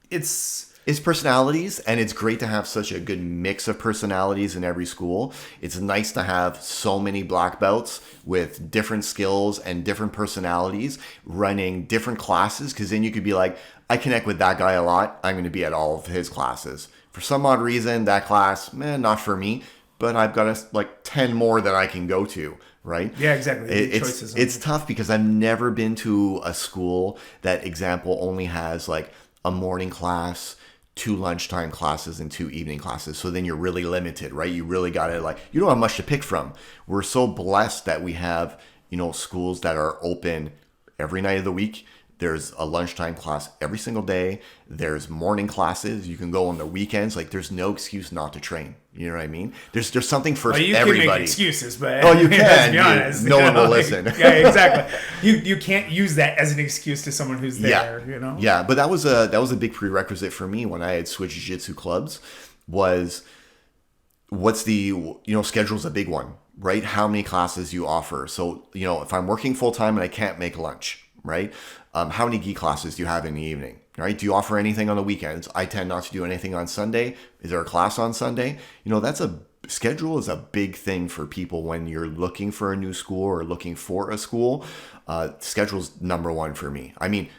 it's personalities, and it's great to have such a good mix of personalities in every school. It's nice to have so many black belts with different skills and different personalities running different classes, because then you could be like, I connect with that guy a lot. I'm going to be at all of his classes. For some odd reason, that class, not for me, but I've got 10 more that I can go to, right? Yeah, exactly. It's tough because I've never been to a school that, example, only has like a morning class, 2 lunchtime classes, and 2 evening classes. So then you're really limited, right? You really got to you don't have much to pick from. We're so blessed that we have, you know, schools that are open every night of the week. There's a lunchtime class every single day. There's morning classes. You can go on the weekends. There's no excuse not to train. You know what I mean? There's something for everybody. You can make excuses, but you can. Let's be honest, no one will listen. Yeah, exactly. You can't use that as an excuse to someone who's there. You know. Yeah, but that was a big prerequisite for me when I had switched jiu-jitsu clubs. What's the schedule's a big one, right? How many classes you offer? So if I'm working full time and I can't make lunch, right? How many gi classes do you have in the evening? Right? Do you offer anything on the weekends? I tend not to do anything on Sunday. Is there a class on Sunday? Schedule is a big thing for people when you're looking for a new school or looking for a school. Schedule's number one for me. I mean,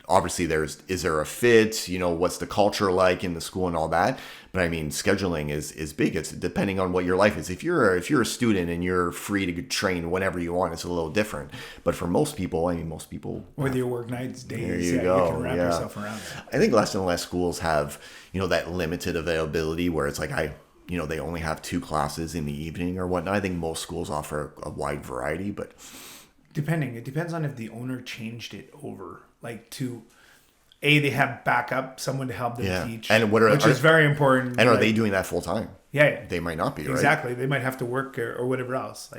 obviously is there a fit? What's the culture like in the school and all that? But I mean, scheduling is big. It's depending on what your life is. If you're a student and you're free to train whenever you want, it's a little different. But for most people, whether you work nights, days, there you go. You can wrap yourself around that. I think less and less schools have that limited availability where it's they only have 2 classes in the evening or whatnot. I think most schools offer a wide variety, but it depends on if the owner changed it over to. They have backup, someone to help them teach, and which is very important. And are they doing that full time? Yeah, they might not be. Exactly, right? They might have to work or whatever else.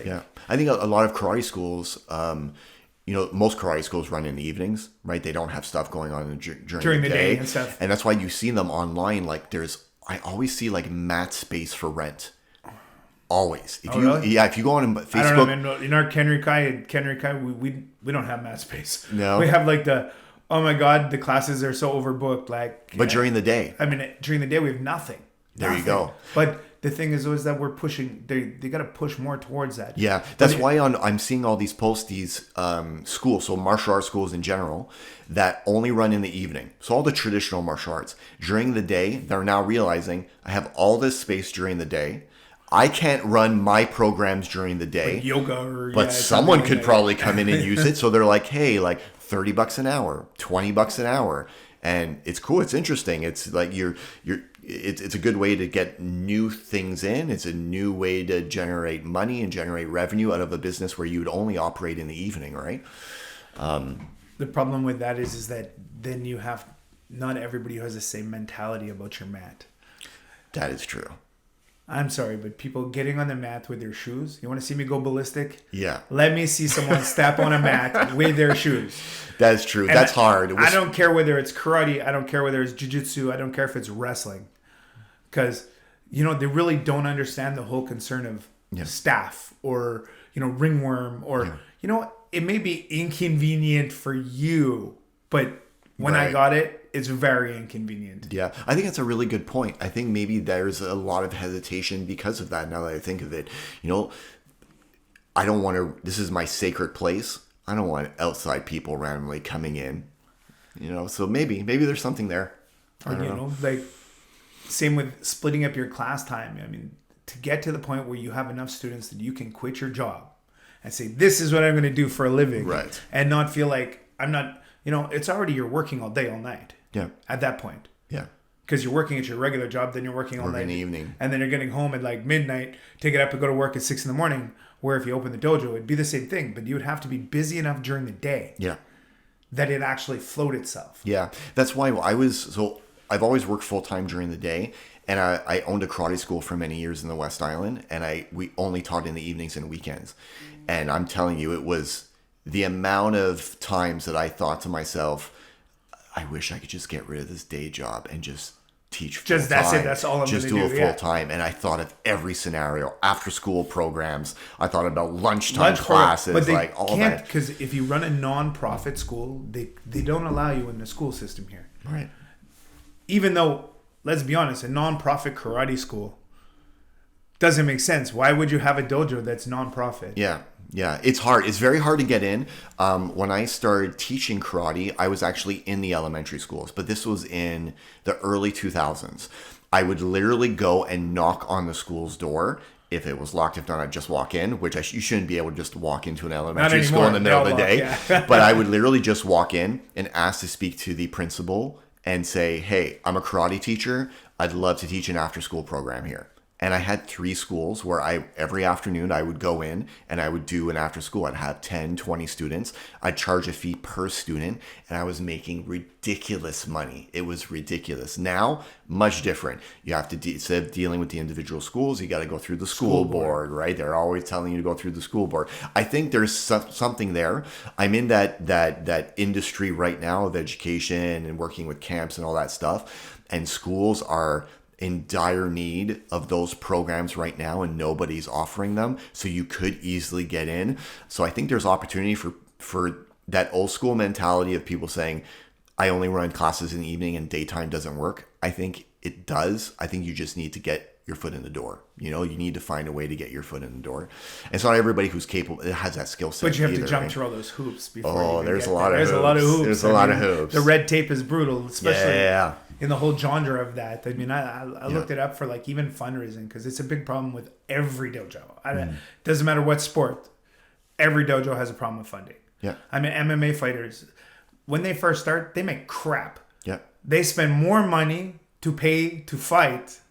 I think a lot of karate schools, most karate schools run in the evenings, right? They don't have stuff going on during the day and stuff, and that's why you see them online. I always see mat space for rent. Always. Really? If you go on Facebook, I don't know, man. In our Kenrikai, we don't have mat space. No, we have oh my God, the classes are so overbooked. But during the day, during the day we have nothing. There you go. But the thing is always that we're pushing. They got to push more towards that. Yeah, that's why I'm seeing all these posts, these schools, so martial arts schools in general, that only run in the evening. So all the traditional martial arts during the day, they're now realizing I have all this space during the day. I can't run my programs during the day, yoga, but someone could probably come in and use it. So they're like, hey, $30 an hour, $20 an hour. And it's cool. It's interesting. It's it's a good way to get new things in. It's a new way to generate money and generate revenue out of a business where you would only operate in the evening, right? The problem with that is that then you have not everybody has the same mentality about your mat. That is true. I'm sorry, but people getting on the mat with their shoes. You want to see me go ballistic? Yeah. Let me see someone step on a mat with their shoes. That is true. That's hard. I don't care whether it's karate. I don't care whether it's jiu-jitsu. I don't care if it's wrestling. Because, they really don't understand the whole concern of staff or, ringworm or, it may be inconvenient for you, but when I got it, it's very inconvenient. Yeah, I think that's a really good point. I think maybe there's a lot of hesitation because of that now that I think of it. I don't want to, this is my sacred place. I don't want outside people randomly coming in, so maybe there's something there. Or, like same with splitting up your class time. I mean, to get to the point where you have enough students that you can quit your job and say, this is what I'm going to do for a living. Right. And not feel like I'm not, it's already you're working all day, all night. Yeah. At that point. Yeah. Because you're working at your regular job, then you're working all night. In the evening. And then you're getting home at like midnight, take it up and go to work at 6 a.m. Where if you open the dojo, it'd be the same thing. But you would have to be busy enough during the day. Yeah. That it actually flowed itself. Yeah. That's why I've always worked full time during the day. And I owned a karate school for many years in the West Island. And we only taught in the evenings and weekends. And I'm telling you, it was the amount of times that I thought to myself, I wish I could just get rid of this day job and just teach full time. That's it. That's all I'm going to do. Just do it full time. And I thought of every scenario, after school programs. I thought about lunchtime classes, but like all that. Because if you run a non-profit school, they don't allow you in the school system here. Right. Even though, let's be honest, a non-profit karate school doesn't make sense. Why would you have a dojo that's non-profit? Yeah. Yeah, it's hard. It's very hard to get in. When I started teaching karate, I was actually in the elementary schools, but this was in the early 2000s. I would literally go and knock on the school's door. If it was locked, if not, I'd just walk in, which you shouldn't be able to just walk into an elementary school in the middle of the day. Yeah. But I would literally just walk in and ask to speak to the principal and say, hey, I'm a karate teacher. I'd love to teach an after-school program here. And I had 3 schools where every afternoon I would go in and I would do an after school. I'd have 10, 20 students. I'd charge a fee per student and I was making ridiculous money. It was ridiculous. Now, much different. You have to, instead of dealing with the individual schools, you got to go through the school board, right? They're always telling you to go through the school board. I think there's something there. I'm in that industry right now of education and working with camps and all that stuff. And schools are in dire need of those programs right now and nobody's offering them, so you could easily get in. So I think there's opportunity for that old school mentality of people saying, I only run classes in the evening and daytime doesn't work. I think it does. I think you just need to get your foot in the door. You need to find a way to get your foot in the door. And it's not everybody who's capable, it has that skill set. But you have either, to jump right? through all those hoops before there's a lot of hoops. There's a lot of hoops. The red tape is brutal, especially in the whole genre of that. I mean, I looked it up for like even fundraising, because it's a big problem with every dojo. Doesn't matter what sport, every dojo has a problem with funding. Yeah. I mean, MMA fighters, when they first start, they make crap. Yeah. They spend more money to pay to fight,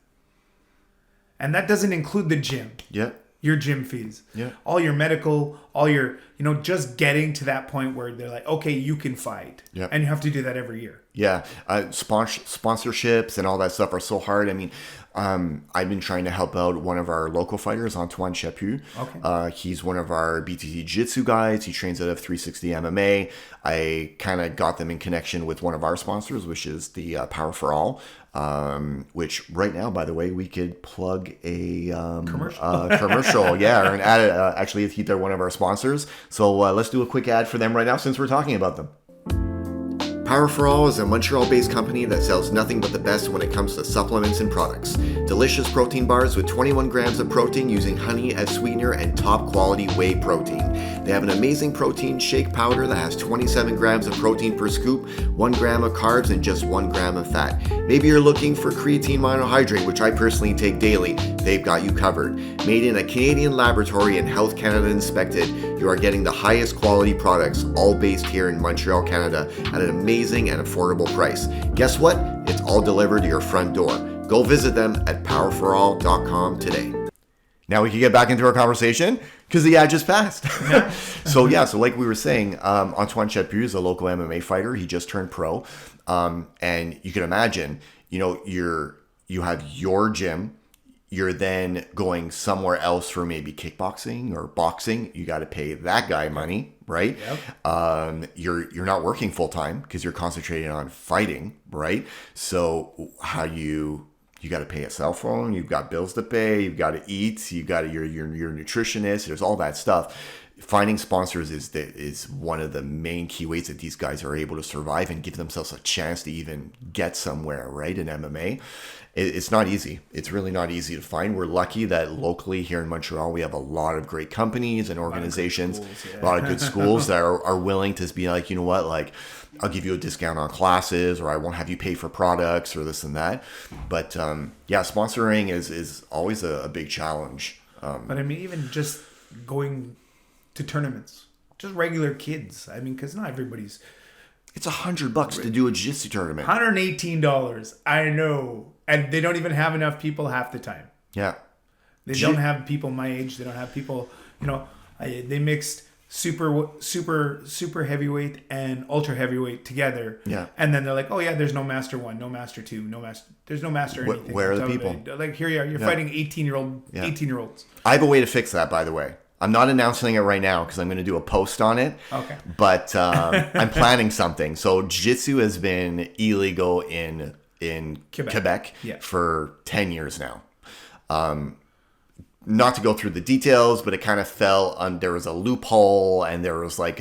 and that doesn't include the gym. Yeah. Your gym fees. Yeah. All your medical, all your, just getting to that point where they're like, okay, you can fight. Yeah. And you have to do that every year. Yeah. Sponsorships and all that stuff are so hard. I mean, I've been trying to help out one of our local fighters, Antoine Chaput. Okay. He's one of our BJJ Jiu-Jitsu guys. He trains out of 360 MMA. I kind of got them in connection with one of our sponsors, which is the Power for All. Which right now, by the way, we could plug a commercial, yeah, and add it. Actually, they're one of our sponsors. So let's do a quick ad for them right now, since we're talking about them. Power for All is a Montreal-based company that sells nothing but the best when it comes to supplements and products. Delicious protein bars with 21 grams of protein using honey as sweetener and top-quality whey protein. They have an amazing protein shake powder that has 27 grams of protein per scoop, 1 gram of carbs, and just 1 gram of fat. Maybe you're looking for creatine monohydrate, which I personally take daily. They've got you covered. Made in a Canadian laboratory and Health Canada inspected, you are getting the highest quality products, all based here in Montreal, Canada, at an amazing and affordable price. Guess what? It's all delivered to your front door. Go visit them at powerforall.com today. Now we can get back into our conversation because the ad just passed. So like we were saying, Antoine Chaput is a local MMA fighter. He just turned pro. And you can imagine, you have your gym. You're then going somewhere else for maybe kickboxing or boxing. You got to pay that guy money, right? Yep. You're not working full time because you're concentrating on fighting, right? So how you got to pay a cell phone. You've got bills to pay. You've got to eat. You got your nutritionist. There's all that stuff. Finding sponsors is one of the main key ways that these guys are able to survive and give themselves a chance to even get somewhere, right, in MMA. it's not easy. It's really not easy to find. We're lucky that locally here in Montreal, we have a lot of great companies and organizations, a lot of good schools that are willing to be like, you know what, like, I'll give you a discount on classes, or I won't have you pay for products or this and that. But yeah, sponsoring is always a big challenge. But I mean, even just going to tournaments, just regular kids. I mean, because not everybody's. It's $100 to do a jiu-jitsu tournament. $118. I know. And they don't even have enough people half the time. Yeah. They don't have people my age. They don't have people, you know, they mixed super heavyweight and ultra heavyweight together. Yeah. And then they're like, oh yeah, there's no master 1, no master 2, no master. There's no master anything. Where are the people? Like, here you are. You're fighting 18-year-olds. I have a way to fix that, by the way. I'm not announcing it right now because I'm going to do a post on it. Okay. But I'm planning something. So jiu-jitsu has been illegal in Quebec for 10 years now. Not to go through the details, but it kind of fell on. There was a loophole, and there was like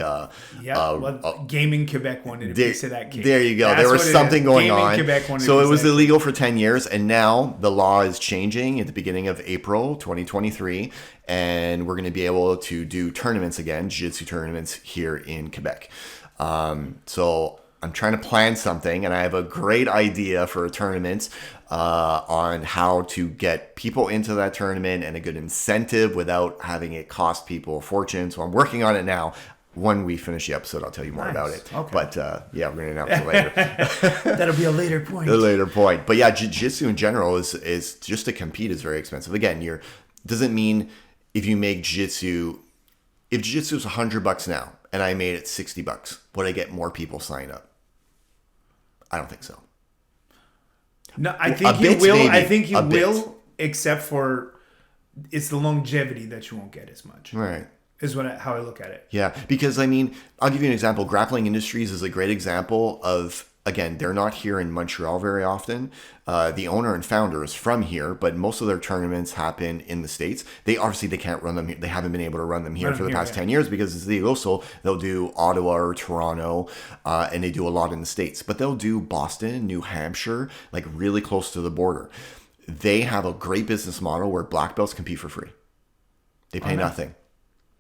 Gaming Quebec wanted a piece of that cake. There you go. There was something going on. So it was illegal for 10 years, and now the law is changing at the beginning of April 2023, and we're going to be able to do tournaments again, jiu-jitsu tournaments here in Quebec. So I'm trying to plan something, and I have a great idea for a tournament on how to get people into that tournament and a good incentive without having it cost people a fortune. So I'm working on it now. When we finish the episode, I'll tell you more about it. Okay. But yeah, we're going to announce it later. That'll be a later point. A later point. But yeah, jiu-jitsu in general is just to compete is very expensive. Again, doesn't mean if you make jiu-jitsu, if jiu-jitsu is $100 now and I made it $60, would I get more people sign up? I don't think so. No, I think you will. Maybe. I think you will, except for it's the longevity that you won't get as much. Right. Is how I look at it. Yeah, because I mean, I'll give you an example. Grappling Industries is a great example of, again, they're not here in Montreal very often. The owner and founder is from here, but most of their tournaments happen in the States. They can't run them here. They haven't been able to run them here for the past 10 years because it's illegal. So they'll do Ottawa or Toronto, and they do a lot in the States. But they'll do Boston, New Hampshire, like really close to the border. They have a great business model where black belts compete for free. They pay nothing.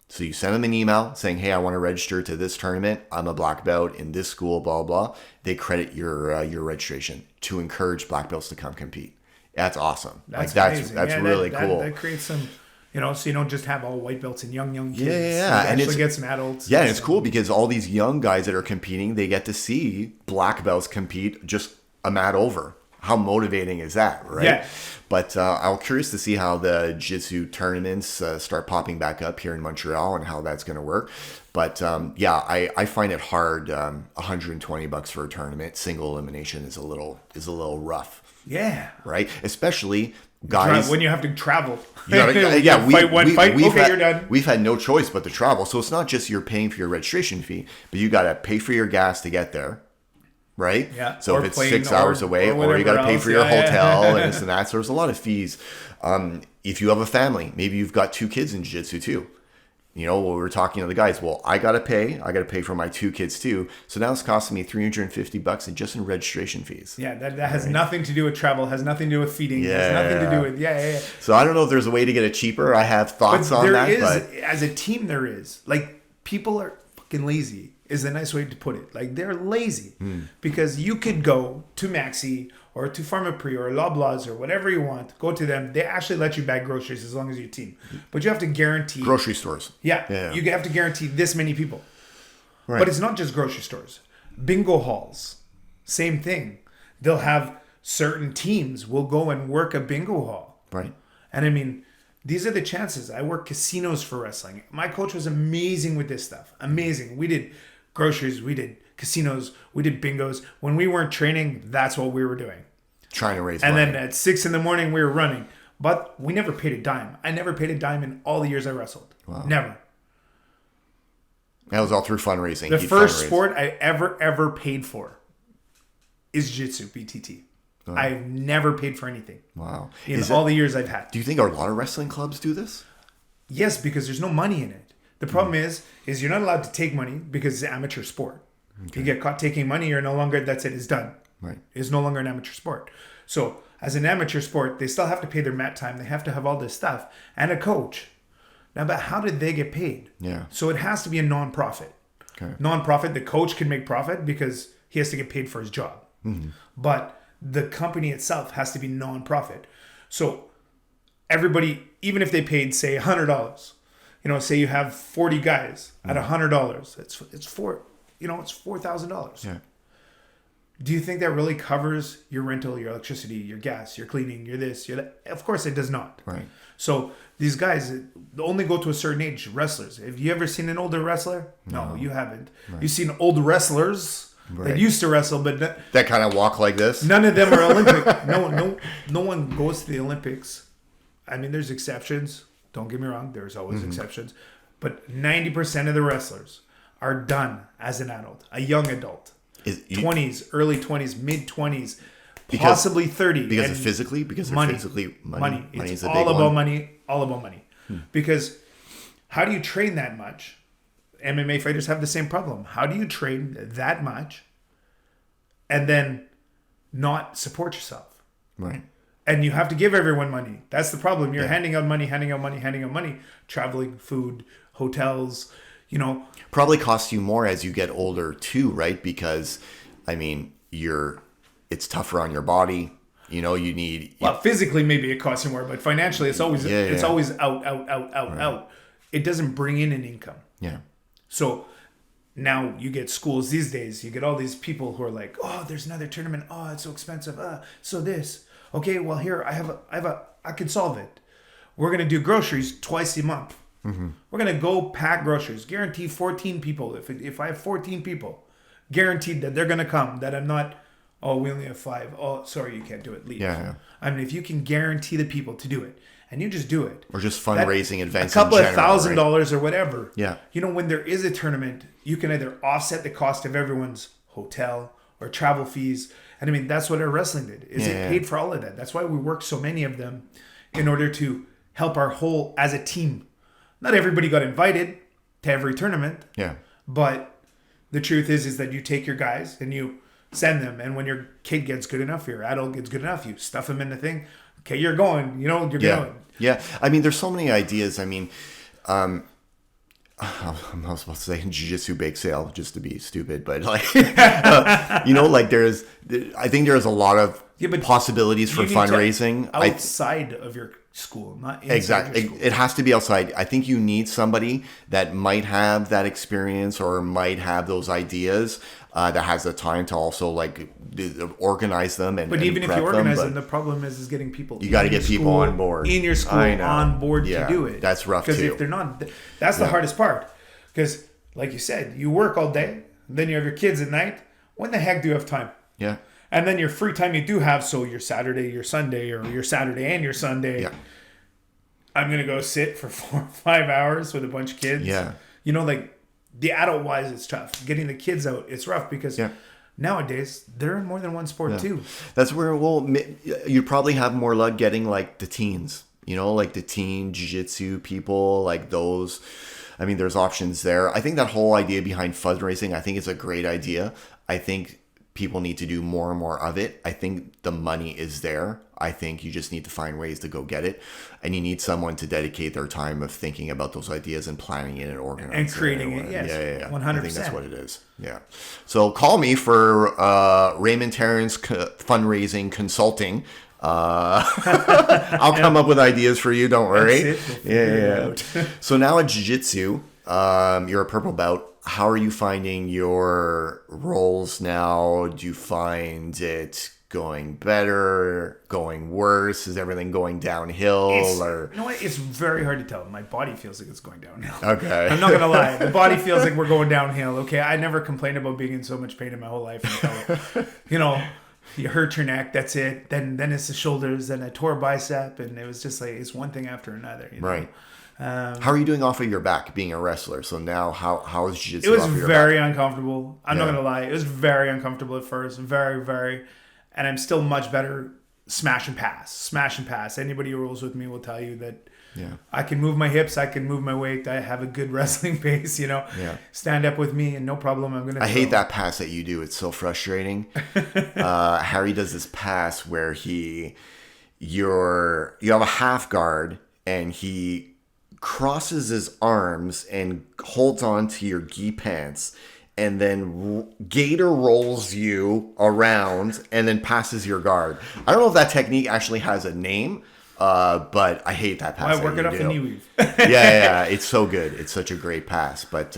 So you send them an email saying, hey, I want to register to this tournament. I'm a black belt in this school, blah, blah. They credit your registration to encourage black belts to come compete. That's awesome. That's really cool. That creates some, so you don't just have all white belts and young kids. Yeah. You actually get some adults. Yeah, and it's cool because all these young guys that are competing, they get to see black belts compete just a mat over. How motivating is that, right? Yeah. But I'm curious to see how the jiu-jitsu tournaments start popping back up here in Montreal and how that's going to work. But yeah, I find it hard. $120 for a tournament, single elimination is a little rough. Yeah. Right. Especially guys when you have to travel. You're done. We've had no choice but to travel. So it's not just you're paying for your registration fee, but you got to pay for your gas to get there. Right? Yeah. So if it's 6 hours away, or you got to pay for your hotel and this and that. So there's a lot of fees. If you have a family, maybe you've got 2 kids in jiu-jitsu too. We were talking to the guys. Well, I got to pay for my 2 kids too. So now it's costing me $350 just in registration fees. Yeah. That has nothing to do with travel, has nothing to do with feeding. Has nothing to do with, yeah. So I don't know if there's a way to get it cheaper. I have thoughts on that. But as a team, there is. Like, people are fucking lazy. Is a nice way to put it. Like, they're lazy because you could go to Maxi or to Pharmaprix or Loblaws or whatever you want. Go to them. They actually let you bag groceries as long as you're a team. But you have to guarantee grocery stores. Yeah. You have to guarantee this many people. Right. But it's not just grocery stores. Bingo halls, same thing. They'll have certain teams will go and work a bingo hall. Right. And I mean, these are the chances. I work casinos for wrestling. My coach was amazing with this stuff. Amazing. We did groceries, we did casinos, we did bingos. When we weren't training, that's what we were doing. Trying to raise money. And then at 6 a.m, we were running. But we never paid a dime. I never paid a dime in all the years I wrestled. Wow. Never. That was all through fundraising. The first sport I ever paid for is jiu-jitsu, BTT. Oh. I've never paid for anything. Wow. In all the years I've had. Do you think a lot of wrestling clubs do this? Yes, because there's no money in it. The problem is you're not allowed to take money because it's an amateur sport. Okay. You get caught taking money, you're no longer, that's it, it's done. Right. It's no longer an amateur sport. So as an amateur sport, they still have to pay their mat time. They have to have all this stuff and a coach. Now, but how did they get paid? Yeah. So it has to be a non-profit. Okay. Non-profit, the coach can make profit because he has to get paid for his job. Mm-hmm. But the company itself has to be non-profit. So everybody, even if they paid, say, $100, say you have 40 guys at $100, it's $4,000. Yeah. Do you think that really covers your rental, your electricity, your gas, your cleaning, your this, your that? Of course it does not. Right. So these guys only go to a certain age, wrestlers. Have you ever seen an older wrestler? No, you haven't. Right. You've seen old wrestlers that used to wrestle, but that kind of walk like this. None of them are Olympic. No one goes to the Olympics. I mean, there's exceptions. Don't get me wrong. There's always exceptions. But 90% of the wrestlers are done as an adult, a young adult. 20s, early 20s, mid 20s, possibly 30. Because of physically? Because money. Physically money. Money. Money It's is a all big about one. money. All about money. Because how do you train that much? MMA fighters have the same problem. How do you train that much and then not support yourself? Right. And you have to give everyone money. That's the problem. You're handing out money, traveling, food, hotels, Probably costs you more as you get older too, right? Because, I mean, it's tougher on your body. You need... Well, physically maybe it costs you more, but financially it's always always out. It doesn't bring in an income. Yeah. So now you get schools these days, you get all these people who are like, oh, there's another tournament. Oh, it's so expensive. So this. Okay, well here I can solve it. We're gonna do groceries twice a month. Mm-hmm. We're gonna go pack groceries. Guarantee 14 people. If I have 14 people, guaranteed that they're gonna come. That I'm not. Oh, we only have 5. Oh, sorry, you can't do it. Leave. Yeah. I mean, if you can guarantee the people to do it, and you just do it, or just fundraising events, a couple in of general, $1,000 or whatever. Yeah. When there is a tournament, you can either offset the cost of everyone's hotel or travel fees. And I mean, that's what our wrestling did. It paid for all of that. That's why we worked so many of them in order to help our whole as a team. Not everybody got invited to every tournament. Yeah. But the truth is that you take your guys and you send them. And when your kid gets good enough, your adult gets good enough, you stuff them in the thing. Okay, you're going. You're going. Yeah. I mean, there's so many ideas. I mean, I was supposed to say jiu-jitsu bake sale just to be stupid, but like, I think there's a lot of possibilities for fundraising outside of your school, not inside exactly. your school. It has to be outside. I think you need somebody that might have that experience or might have those ideas that has the time to also like organize them But even if you organize them, the problem is getting people. You got to get people on board in your school on board to do it. That's rough too. Because if they're not, that's the hardest part. Because, like you said, you work all day, then you have your kids at night. When the heck do you have time? Yeah. And then your free time you do have, so your Saturday, your Sunday, or your Saturday and your Sunday. Yeah. I'm gonna go sit for 4 or 5 hours with a bunch of kids. Yeah. Like the adult wise, it's tough. Getting the kids out, it's rough because nowadays they're in more than one sport too. That's where you probably have more luck getting like the teens. Like the teen jiu-jitsu people, like those. I mean, there's options there. I think that whole idea behind fundraising, I think it's a great idea. I think people need to do more and more of it. I think the money is there. I think you just need to find ways to go get it. And you need someone to dedicate their time of thinking about those ideas and planning it and organizing and creating it. Yes. Yeah. 100%. I think that's what it is. Yeah. So call me for Raymond Terrence fundraising consulting. I'll come up with ideas for you. Don't worry. Yeah. So now at jiu-jitsu, you're a purple belt. How are you finding your roles now? Do you find it going better, going worse? Is everything going downhill? You know what? It's very hard to tell. My body feels like it's going downhill. Okay. I'm not going to lie. The body feels like we're going downhill. Okay. I never complained about being in so much pain in my whole life until, you hurt your neck, that's it. Then it's the shoulders, then I tore a bicep, and it was just like, it's one thing after another. Right. How are you doing off of your back being a wrestler? So now how is jiu-jitsu off of your back? It was very uncomfortable. I'm not going to lie. It was very uncomfortable at first. Very, very. And I'm still much better smash and pass. Anybody who rolls with me will tell you that Yeah. I can move my hips. I can move my weight. I have a good wrestling base, you know. Yeah. Stand up with me and no problem. I'm going to I hate that pass that you do. It's so frustrating. Harry does this pass where you have a half guard and he crosses his arms and holds on to your gi pants and then gator rolls you around and then passes your guard. I don't know if that technique actually has a name, but I hate that pass. I work it off the knee weave. yeah, it's so good. It's such a great pass, but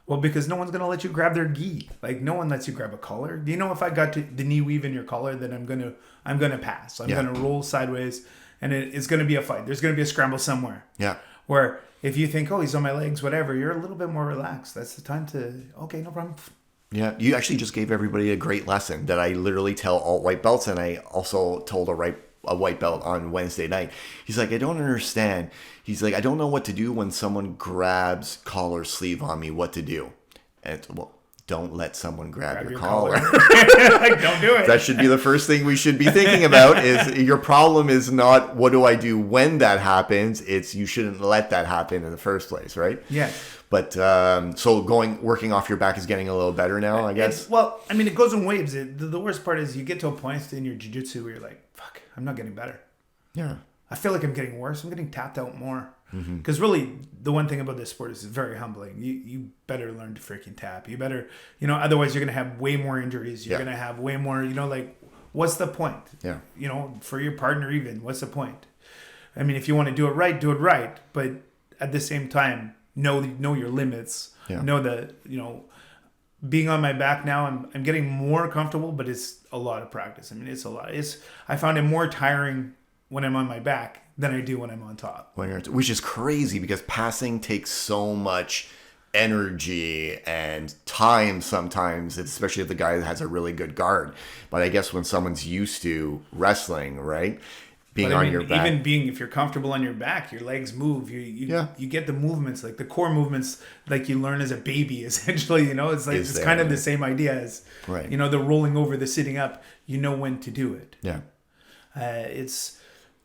well, because no one's gonna let you grab their gi. Like no one lets you grab a collar. Do you know if I got to the knee weave in your collar, then I'm gonna pass. I'm gonna roll sideways, and it's gonna be a fight. There's gonna be a scramble somewhere. Yeah. Where if you think, oh, he's on my legs, whatever, you're a little bit more relaxed. That's the time to, okay, no problem. Yeah, you actually just gave everybody a great lesson that I literally tell all white belts, and I also told a white belt on Wednesday night. He's like, I don't understand. He's like, I don't know what to do when someone grabs collar sleeve on me, what to do. And it's, well, don't let someone grab your collar. Like, don't do it. That should be the first thing we should be thinking about is your problem is not what do I do when that happens. It's you shouldn't let that happen in the first place, right? Yeah. But so working off your back is getting a little better now, I guess. Well, I mean, it goes in waves. The worst part is you get to a point in your jiu-jitsu where you're like, fuck, I'm not getting better. Yeah. I feel like I'm getting worse. I'm getting tapped out more. Because really, the one thing about this sport is it's very humbling. You better learn to freaking tap. You better, otherwise you're going to have way more injuries. You're going to have way more, like, what's the point? Yeah. For your partner even, what's the point? I mean, if you want to do it right, do it right. But at the same time, know your limits. Yeah. Know that, being on my back now, I'm getting more comfortable, but it's a lot of practice. I mean, it's a lot. I found it more tiring when I'm on my back than I do when I'm on top. Which is crazy because passing takes so much energy and time sometimes, especially if the guy has a really good guard. But I guess when someone's used to wrestling, right? Being on your back. Even if you're comfortable on your back, your legs move. You get the movements, like the core movements, like you learn as a baby, essentially. It's like it's kind of the same idea as, right. The rolling over, the sitting up. You know when to do it. Yeah. It's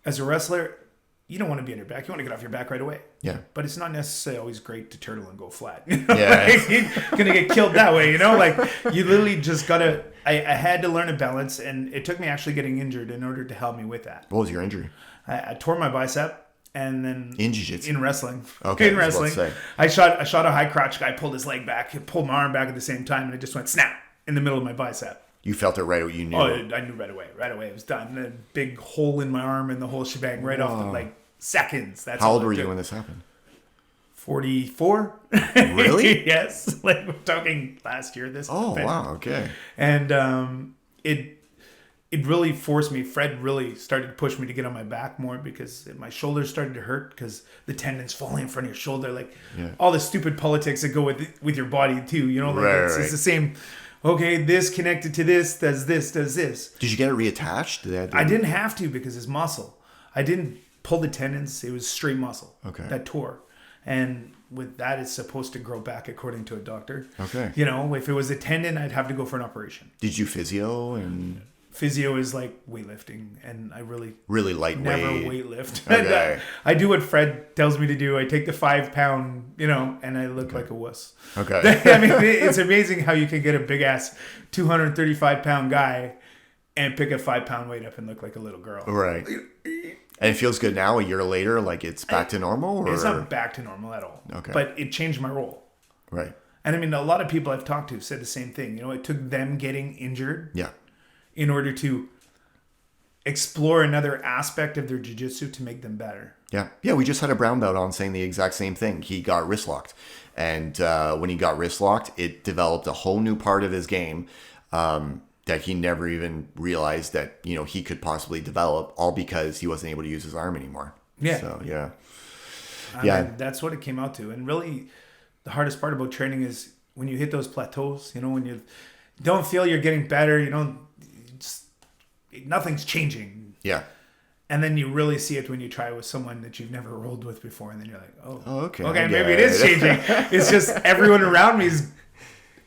as a wrestler, you don't want to be on your back. You want to get off your back right away. Yeah. But it's not necessarily always great to turtle and go flat. Yeah. You're gonna get killed that way. Like you literally just gotta. I had to learn a balance, and it took me actually getting injured in order to help me with that. What was your injury? I tore my bicep, and then in jiu-jitsu. In wrestling. Okay. In wrestling, I shot a high crotch guy, pulled his leg back, pulled my arm back at the same time, and it just went snap in the middle of my bicep. You felt it right away. You knew. Oh, I knew right away. Right away, it was done. A big hole in my arm and the whole shebang right off the seconds. That's how old were you when this happened? 44. Really? Yes. Like we're talking last year. This. Oh event. wow. Okay. And it really forced me. Fred really started to push me to get on my back more because my shoulders started to hurt because the tendons falling in front of your shoulder, like all the stupid politics that go with your body too. It's the same. Okay, this connected to this, does this. Did you get it reattached? I didn't have to because it's muscle. I didn't pull the tendons. It was straight muscle. Okay. That tore. And with that, it's supposed to grow back according to a doctor. Okay. If it was a tendon, I'd have to go for an operation. Did you physio and... Physio is like weightlifting, and I really lightweight. Never weightlift. Okay. I do what Fred tells me to do. I take the 5 pound, and I look like a wuss. Okay. I mean, it's amazing how you can get a big ass 235 pound guy and pick a 5 pound weight up and look like a little girl. Right. And it feels good now, a year later, like it's back to normal? Or? It's not back to normal at all. Okay. But it changed my role. Right. And I mean, a lot of people I've talked to said the same thing. It took them getting injured. Yeah. In order to explore another aspect of their jiu-jitsu to make them better. Yeah. Yeah, we just had a brown belt on saying the exact same thing. He got wrist locked. And when he got wrist locked, it developed a whole new part of his game that he never even realized that, he could possibly develop, all because he wasn't able to use his arm anymore. Yeah. So, yeah. I mean, that's what it came out to. And really, the hardest part about training is when you hit those plateaus, when you don't feel you're getting better, nothing's changing. Yeah. And then you really see it when you try with someone that you've never rolled with before, and then you're like, okay. Okay, maybe it is changing. It's just everyone around me is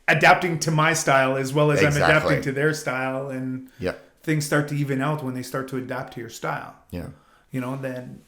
adapting to my style as well as I'm adapting to their style, and things start to even out when they start to adapt to your style. Yeah. then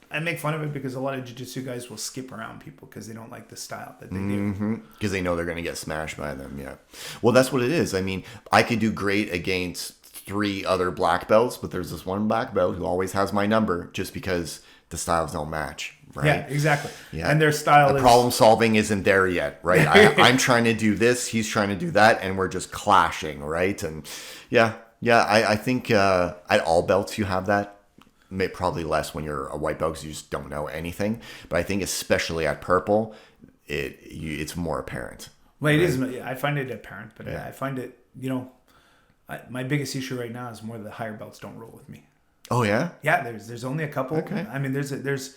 I make fun of it because a lot of jiu-jitsu guys will skip around people because they don't like the style that they do. Because they know they're going to get smashed by them, yeah. Well, that's what it is. I mean, I could do great against 3 other black belts, but there's this one black belt who always has my number just because the styles don't match. Right? Yeah, exactly. Yeah. And their style the problem solving isn't there yet, right? I'm trying to do this, he's trying to do that, and we're just clashing, right? And I think at all belts you have that. Probably less when you're a white belt because you just don't know anything. But I think especially at purple, it's more apparent. Well, it is. I find it apparent, but I find it, my biggest issue right now is more the higher belts don't roll with me. Oh yeah? Yeah, there's only a couple. Okay. I mean, there's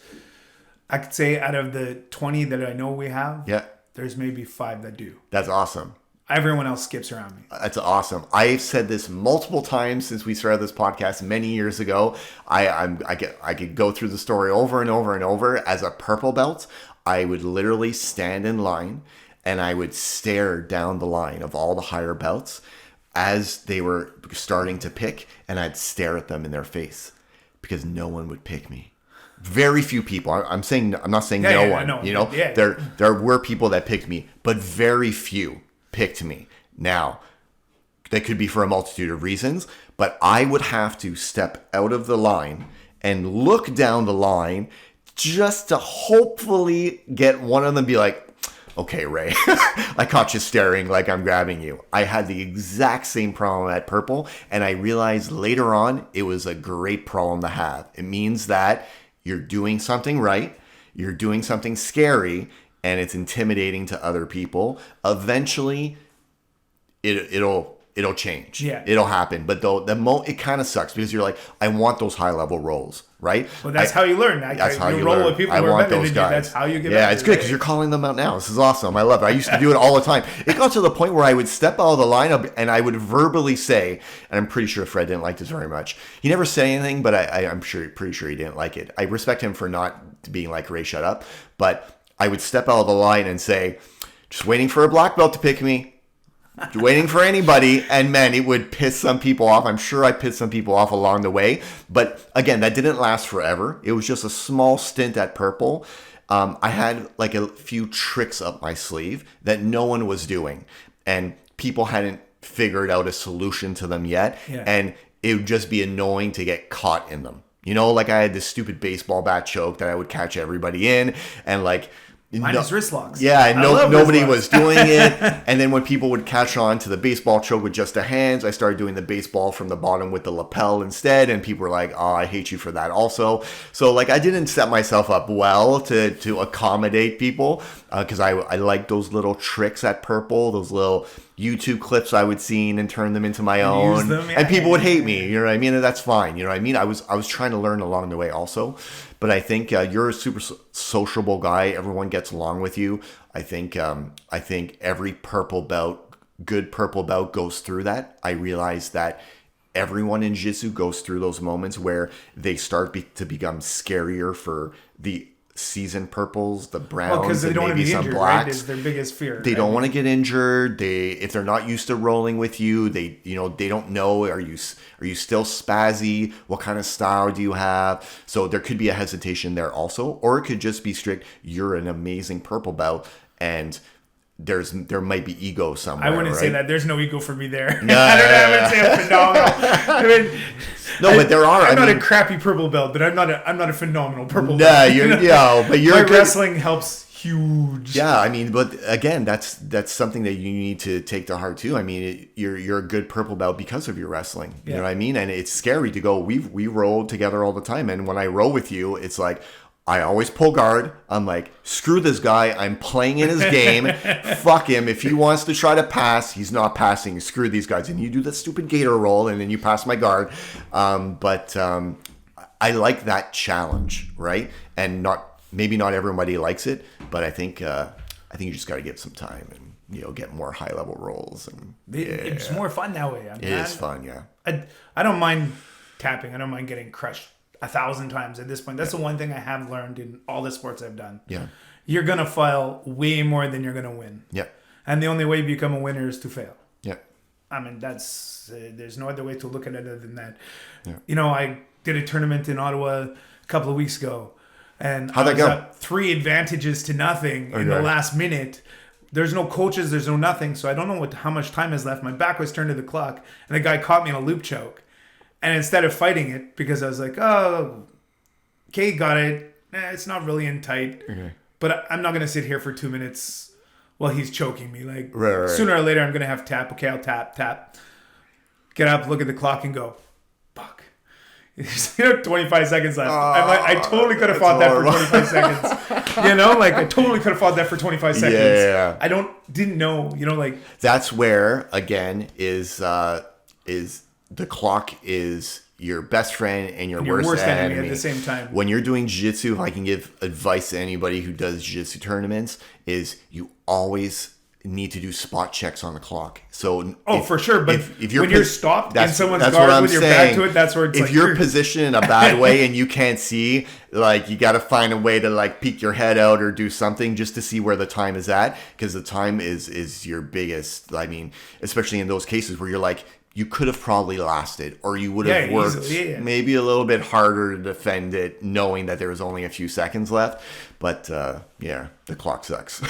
I could say out of the 20 that I know we have, there's maybe 5 that do. That's awesome. Everyone else skips around me. That's awesome. I've said this multiple times since we started this podcast many years ago. I could go through the story over and over and over. As a purple belt, I would literally stand in line and I would stare down the line of all the higher belts as they were starting to pick, and I'd stare at them in their face because no one would pick me. Very few people. I'm not saying no one. There were people that picked me, but very few picked me. Now, that could be for a multitude of reasons, but I would have to step out of the line and look down the line just to hopefully get one of them be like, okay, Ray, I caught you staring like I'm grabbing you. I had the exact same problem at purple, and I realized later on it was a great problem to have. It means that you're doing something right, you're doing something scary, and it's intimidating to other people. Eventually, it'll change. Yeah, it'll happen. But it kind of sucks because you're like, I want those high level rolls, right? Well, that's how you learn. That's how you roll learn. with people I who are want better those than guys. you. That's how you get. Yeah, it's good because you're calling them out now. This is awesome. I love it. I used to do it all the time. It got to the point where I would step out of the lineup and I would verbally say, and I'm pretty sure Fred didn't like this very much. He never said anything, but I'm pretty sure he didn't like it. I respect him for not being like, Ray, shut up. But I would step out of the line and say, just waiting for a black belt to pick me. Waiting for anybody, and man, it would piss some people off. I'm sure I pissed some people off along the way, but again, that didn't last forever. It was just a small stint at purple. I had like a few tricks up my sleeve that no one was doing, and people hadn't figured out a solution to them yet, and it would just be annoying to get caught in them. Like I had this stupid baseball bat choke that I would catch everybody in, and like, minus wrist locks. Yeah, and nobody was doing it. And then when people would catch on to the baseball choke with just the hands, I started doing the baseball from the bottom with the lapel instead. And people were like, oh, I hate you for that also. So like I didn't set myself up well to accommodate people because I like those little tricks at purple, those little YouTube clips I would see and turn them into my own. And people would hate me. You know what I mean? And that's fine. You know what I mean? I was trying to learn along the way also. But I think you're a super sociable guy. Everyone gets along with you. I think every good purple belt goes through that. I realize that everyone in jiu-jitsu goes through those moments where they start to become scarier for the seasoned purples, the browns, and maybe some blacks. Right? It's their biggest fear. They don't want to get injured. If they're not used to rolling with you, they don't know. Are you still spazzy? What kind of style do you have? So there could be a hesitation there also, or it could just be strict. You're an amazing purple belt, and there might be ego somewhere. I wouldn't right? say that. There's no ego for me there. No, I wouldn't say I'm phenomenal. But there are. I'm not a crappy purple belt, but I'm not a phenomenal purple belt. But you're my good. Wrestling helps huge. Yeah, but again, that's something that you need to take to heart too. You're a good purple belt because of your wrestling. You know what I mean? And it's scary to go. We roll together all the time, and when I roll with you, it's like, I always pull guard. I'm like, screw this guy. I'm playing in his game. Fuck him. If he wants to try to pass, he's not passing. Screw these guys. And you do the stupid gator roll, and then you pass my guard. But I like that challenge, right? And maybe not everybody likes it, but I think you just got to give some time and get more high level rolls. And it's more fun that way. It is fun, yeah. I don't mind tapping. I don't mind getting crushed 1,000 times at this point. That's the one thing I have learned in all the sports I've done. Yeah. You're going to fail way more than you're going to win. Yeah. And the only way you become a winner is to fail. Yeah. That's, there's no other way to look at it other than that. Yeah. did a tournament in Ottawa a couple of weeks ago, and How'd I that was go? up 3 advantages to nothing in the last minute. There's no coaches, there's no nothing, so I don't know how much time is left. My back was turned to the clock, and the guy caught me in a loop choke. And instead of fighting it, because I was like, oh, okay, got it. It's not really in tight. Okay. But I'm not going to sit here for 2 minutes while he's choking me. Like, Right. sooner or later, I'm going to have to tap. Okay, I'll tap. Get up, look at the clock, and go, fuck. 25 seconds left. I totally could have fought that for 25 seconds. I totally could have fought that for 25 seconds. Yeah. I didn't know, That's where, again, is the clock is your best friend and your worst enemy at the same time. When you're doing jiu-jitsu, if I can give advice to anybody who does jiu-jitsu tournaments, is you always need to do spot checks on the clock. So for sure, but if when you're stopped in someone's what guard I'm with your saying. back to it, that's where it's if like... you're positioned in a bad way and you can't see, you got to find a way to peek your head out or do something just to see where the time is at, because the time is your biggest. I mean, especially in those cases where you're you could have probably lasted, or you would have worked maybe a little bit harder to defend it, knowing that there was only a few seconds left. But the clock sucks.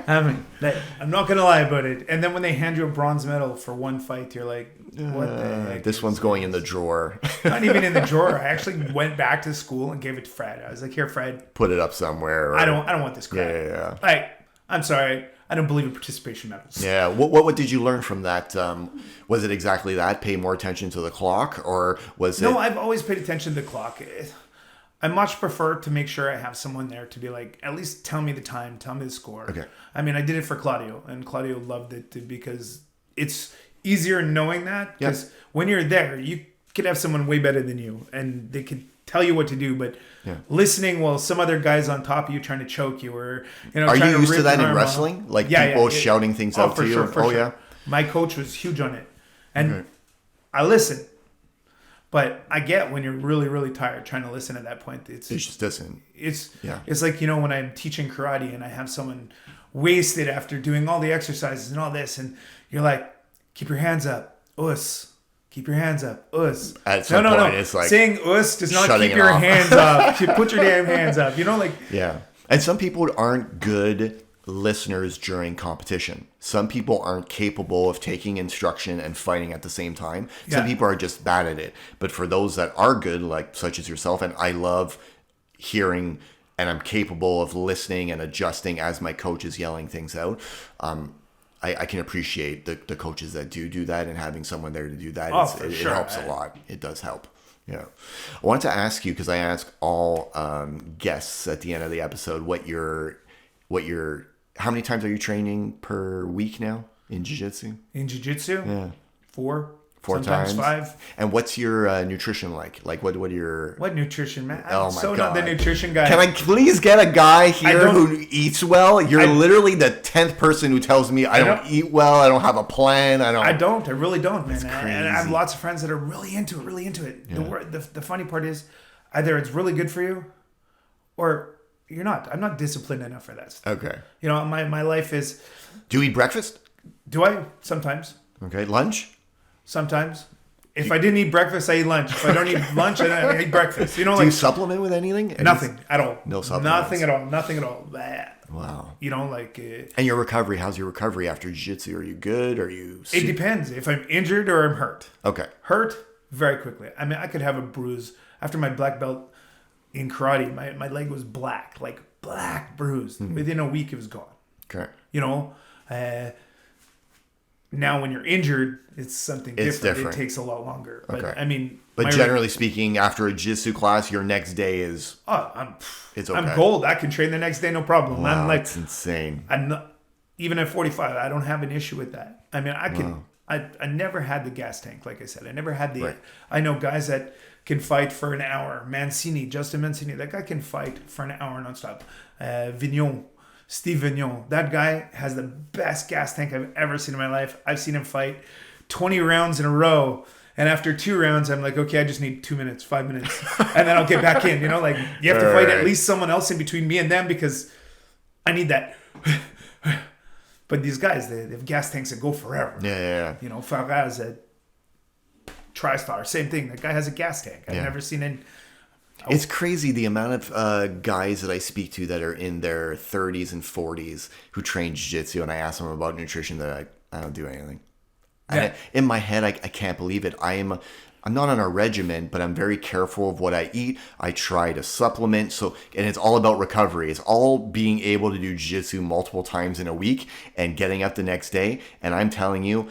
I'm not gonna lie about it. And then when they hand you a bronze medal for one fight, you're like, what the heck? This one's going in the drawer. Not even in the drawer. I actually went back to school and gave it to Fred. I was like, here, Fred, put it up somewhere. I don't want this crap. Yeah. I'm sorry. I don't believe in participation medals. Yeah. What did you learn from that? Was it exactly that? Pay more attention to the clock, or was it? No, I've always paid attention to the clock. I much prefer to make sure I have someone there to be like, at least tell me the time, tell me the score. Okay. I mean, I did it for Claudio, and Claudio loved it because it's easier knowing that. Because when you're there, you could have someone way better than you, and they could tell you what to do, but listening while some other guy's on top of you trying to choke you, or are trying you to used rip to that your in arm wrestling? off. People shouting things out to you? Sure. Yeah. My coach was huge on it, and I listen. But I get when you're really, really tired trying to listen at that point. It's just listen. It's like, when I'm teaching karate and I have someone wasted after doing all the exercises and all this, and you're like, keep your hands up, us. Keep your hands up, us. At some point, it's like saying us does not keep your hands up. Put your damn hands up. Yeah. And some people aren't good listeners during competition. Some people aren't capable of taking instruction and fighting at the same time. Some people are just bad at it. But for those that are good, such as yourself, and I love hearing and I'm capable of listening and adjusting as my coach is yelling things out. I can appreciate the coaches that do that, and having someone there to do that. It helps a lot. It does help. Yeah. I wanted to ask you, because I ask all guests at the end of the episode, how many times are you training per week now in jiu-jitsu? In jiu-jitsu? Yeah. 4 times. sometimes 5. And what's your nutrition like? What are your... What nutrition, man? Oh I'm my so God. not the nutrition guy. Can I please get a guy here who eats well? You're literally the 10th person who tells me I don't eat well, I don't have a plan, I really don't, man. It's crazy. And I have lots of friends that are really into it. Yeah. The funny part is, either it's really good for you, or you're not. I'm not disciplined enough for that stuff. Okay. My life is... Do you eat breakfast? Do I? Sometimes. Okay. Lunch? Sometimes. If I didn't eat breakfast, I eat lunch. If I don't eat lunch, I eat breakfast. Do you supplement with anything? Nothing at all. No supplements? Nothing at all. Blah. Wow. And your recovery, how's your recovery after jiu-jitsu? Are you good? Are you... It depends. If I'm injured or I'm hurt. Okay. Hurt, very quickly. I mean, I could have a bruise. After my black belt in karate, my leg was black bruised. Mm-hmm. Within a week, it was gone. Okay. Now, when you're injured, it's something different. It takes a lot longer. But, okay. But generally speaking, after a jiu-jitsu class, your next day is... it's okay. I'm gold. I can train the next day, no problem. Wow, that's insane. Even at 45, I don't have an issue with that. I mean, I can... Wow. I never had the gas tank, like I said. I never had the... Right. I know guys that can fight for an hour. Justin Mancini, that guy can fight for an hour nonstop. Steve Vignon, that guy has the best gas tank I've ever seen in my life. I've seen him fight 20 rounds in a row. And after 2 rounds, I'm like, okay, I just need 2 minutes, 5 minutes. And then I'll get back in. You have to fight at least someone else in between me and them, because I need that. But these guys, they have gas tanks that go forever. Yeah. Faraz TriStar, same thing. That guy has a gas tank. I've never seen it. It's crazy the amount of guys that I speak to that are in their 30s and 40s who train jiu-jitsu, and I ask them about nutrition. That I don't do anything. Yeah. In my head, I can't believe it. I'm not on a regimen, but I'm very careful of what I eat. I try to supplement. And it's all about recovery. It's all being able to do jiu-jitsu multiple times in a week and getting up the next day. And I'm telling you,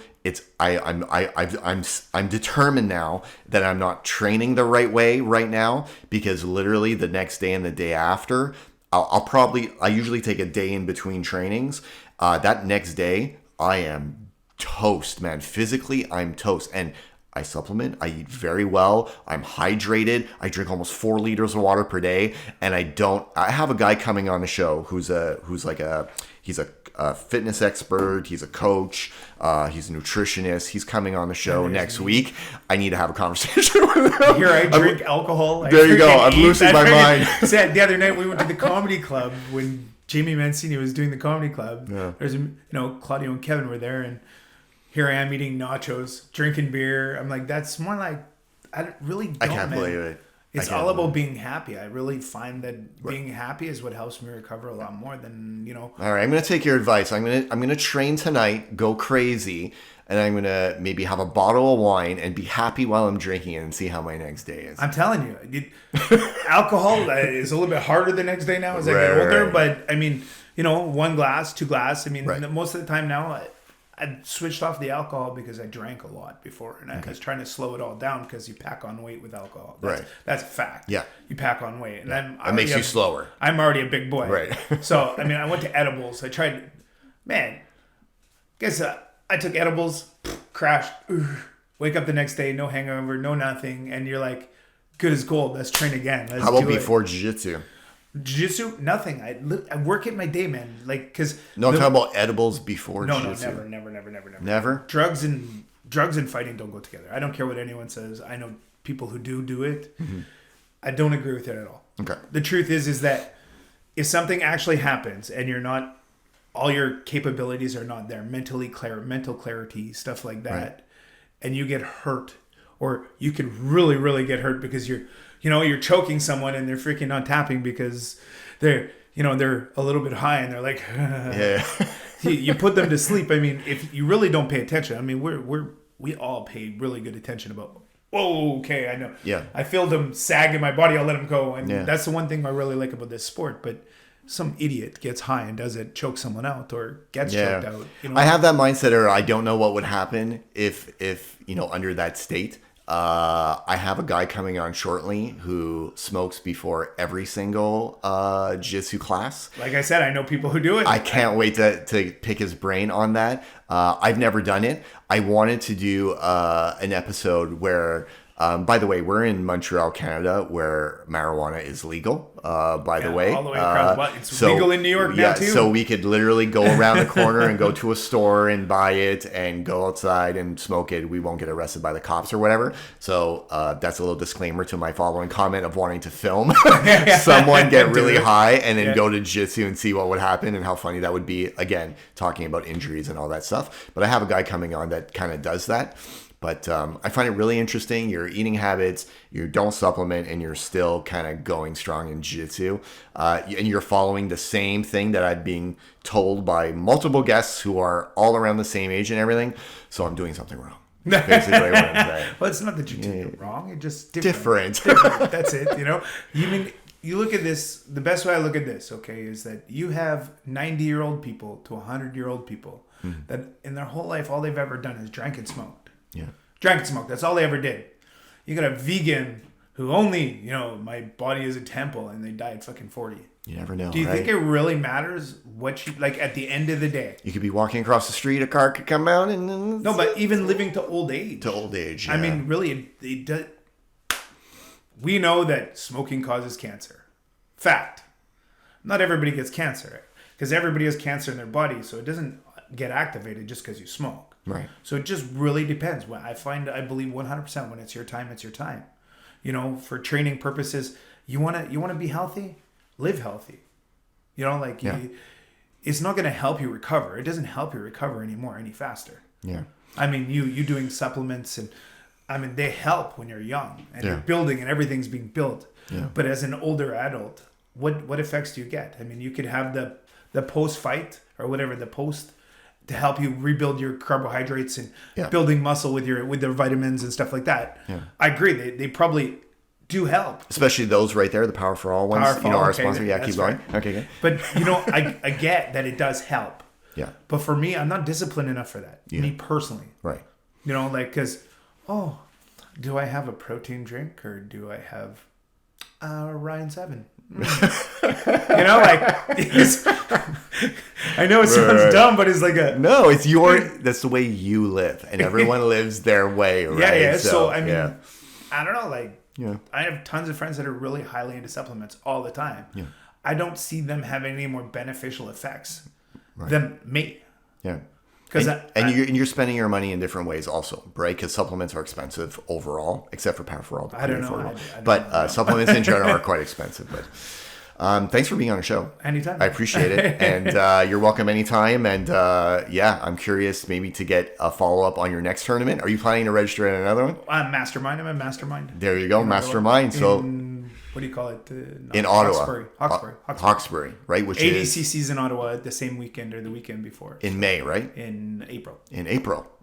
I'm determined now that I'm not training the right way right now, because literally the next day and the day after, I usually take a day in between trainings. That next day, I am toast, man. Physically, I'm toast. And I supplement. I eat very well. I'm hydrated. I drink almost 4 liters of water per day. And I have a guy coming on the show he's a fitness expert. He's a coach. He's a nutritionist. He's coming on the show next week. I need to have a conversation with him. Here, I drink alcohol. There you go. I'm losing my mind. The other night we went to the comedy club when Jamie Mancini was doing the comedy club. Yeah. There's, Claudio and Kevin were there, and here I am eating nachos, drinking beer. I'm like, that's more like, I can't believe it. It's all about being happy. I really find that being happy is what helps me recover a lot more than, All right, I'm going to take your advice. I'm going to train tonight, go crazy, and I'm going to maybe have a bottle of wine and be happy while I'm drinking it and see how my next day is. I'm telling you, alcohol is a little bit harder the next day now as I get older. Right. But I mean, 1 glass, 2 glass. I mean, most of the time now, I switched off the alcohol because I drank a lot before, and I was trying to slow it all down because you pack on weight with alcohol. That's a fact. Yeah, you pack on weight, and it makes you slower. I'm already a big boy, right? So I mean, I went to edibles. I tried, guess I took edibles, crashed, wake up the next day, no hangover, no nothing, and you're like, good as gold. Let's train again. How about before jiu-jitsu? Jiu-jitsu, nothing. I work it my day, man. Like, cause I'm talking about edibles before jiu-jitsu. No, never. Never? Drugs and fighting don't go together. I don't care what anyone says. I know people who do it. Mm-hmm. I don't agree with it at all. Okay. The truth is that if something actually happens and you're not, all your capabilities are not there, mental clarity, stuff like that, and you get hurt, or you can really, really get hurt because you're choking someone and they're freaking not tapping because they're a little bit high and they're like, you put them to sleep. I mean, if you really don't pay attention, I mean, we all pay really good attention about, whoa, okay, I know. Yeah. I feel them sag in my body, I'll let them go. And that's the one thing I really like about this sport. But some idiot gets high and does it, choke someone out or gets choked out. I have that mindset, or I don't know what would happen if under that state. I have a guy coming on shortly who smokes before every single jiu-jitsu class. Like I said, I know people who do it. I can't wait to pick his brain on that. I've never done it. I wanted to do an episode where, by the way, we're in Montreal, Canada, where marijuana is legal. By the way, all the way across. It's legal in New York now too. So we could literally go around the corner and go to a store and buy it and go outside and smoke it. We won't get arrested by the cops or whatever. So that's a little disclaimer to my following comment of wanting to film someone get really high and then go to jiu-jitsu and see what would happen and how funny that would be. Again, talking about injuries and all that stuff. But I have a guy coming on that kind of does that. But I find it really interesting. Your eating habits, you don't supplement, and you're still kind of going strong in jiu-jitsu. And you're following the same thing that I'm being told by multiple guests who are all around the same age and everything. So I'm doing something wrong. Basically what I'm saying. Well, it's not that you're doing it wrong. It's just different. That's it. You look at this, the best way I look at this, okay, is that you have 90-year-old people to 100-year-old people that in their whole life, all they've ever done is drank and smoked. Yeah. Drank and smoked. That's all they ever did. You got a vegan who only, my body is a temple, and they die at fucking 40. You never know. Do you think it really matters what you, like, at the end of the day? You could be walking across the street, a car could come out, and no, but even living to old age. Yeah. I mean, really, it does. We know that smoking causes cancer. Fact. Not everybody gets cancer because everybody has cancer in their body, so it doesn't get activated just because you smoke. Right. So it just really depends. I believe 100% when it's your time, it's your time. For training purposes, you want to be healthy, live healthy. It's not going to help you recover. It doesn't help you recover any faster. Yeah. I mean, you doing supplements, and I mean, they help when you're young and you're building and everything's being built. Yeah. But as an older adult, what effects do you get? I mean, you could have the post-fight or whatever, the post to help you rebuild your carbohydrates and building muscle with their vitamins and stuff like that. Yeah. I agree. They probably do help. Especially those right there, the Power for All ones. Power for All, our sponsor. Yeah, keep going. Right. Okay, good. But, I get that it does help. Yeah. But for me, I'm not disciplined enough for that. Yeah. Me personally. Right. Because, do I have a protein drink or do I have Ryan 7? I know it sounds dumb, but it's like no, it's that's the way you live, and everyone lives their way, right? Yeah. So I mean, I don't know, I have tons of friends that are really highly into supplements all the time. Yeah. I don't see them having any more beneficial effects than me. Yeah. And you're spending your money in different ways also, right? Because supplements are expensive overall, except for Power for All. I don't know. But supplements in general are quite expensive. But thanks for being on the show. Anytime. I appreciate it. And you're welcome anytime. And I'm curious maybe to get a follow-up on your next tournament. Are you planning to register in another one? Mastermind. I'm a Mastermind. There you go, Mastermind. What do you call it? In Ottawa. Hawkesbury, right? Which ADCC's in Ottawa the same weekend or the weekend before. In May, right? In April.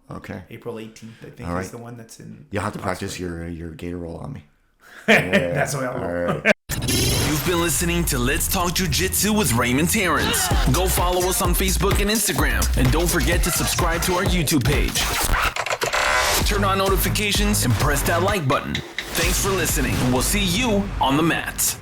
Okay. April 18th, I think, is the one that's in. You'll have to practice your gator roll on me. That's what I'll roll. Right. You've been listening to Let's Talk Jiu-Jitsu with Raymond Terrence. Go follow us on Facebook and Instagram. And don't forget to subscribe to our YouTube page. Turn on notifications and press that like button. Thanks for listening, and we'll see you on the mats.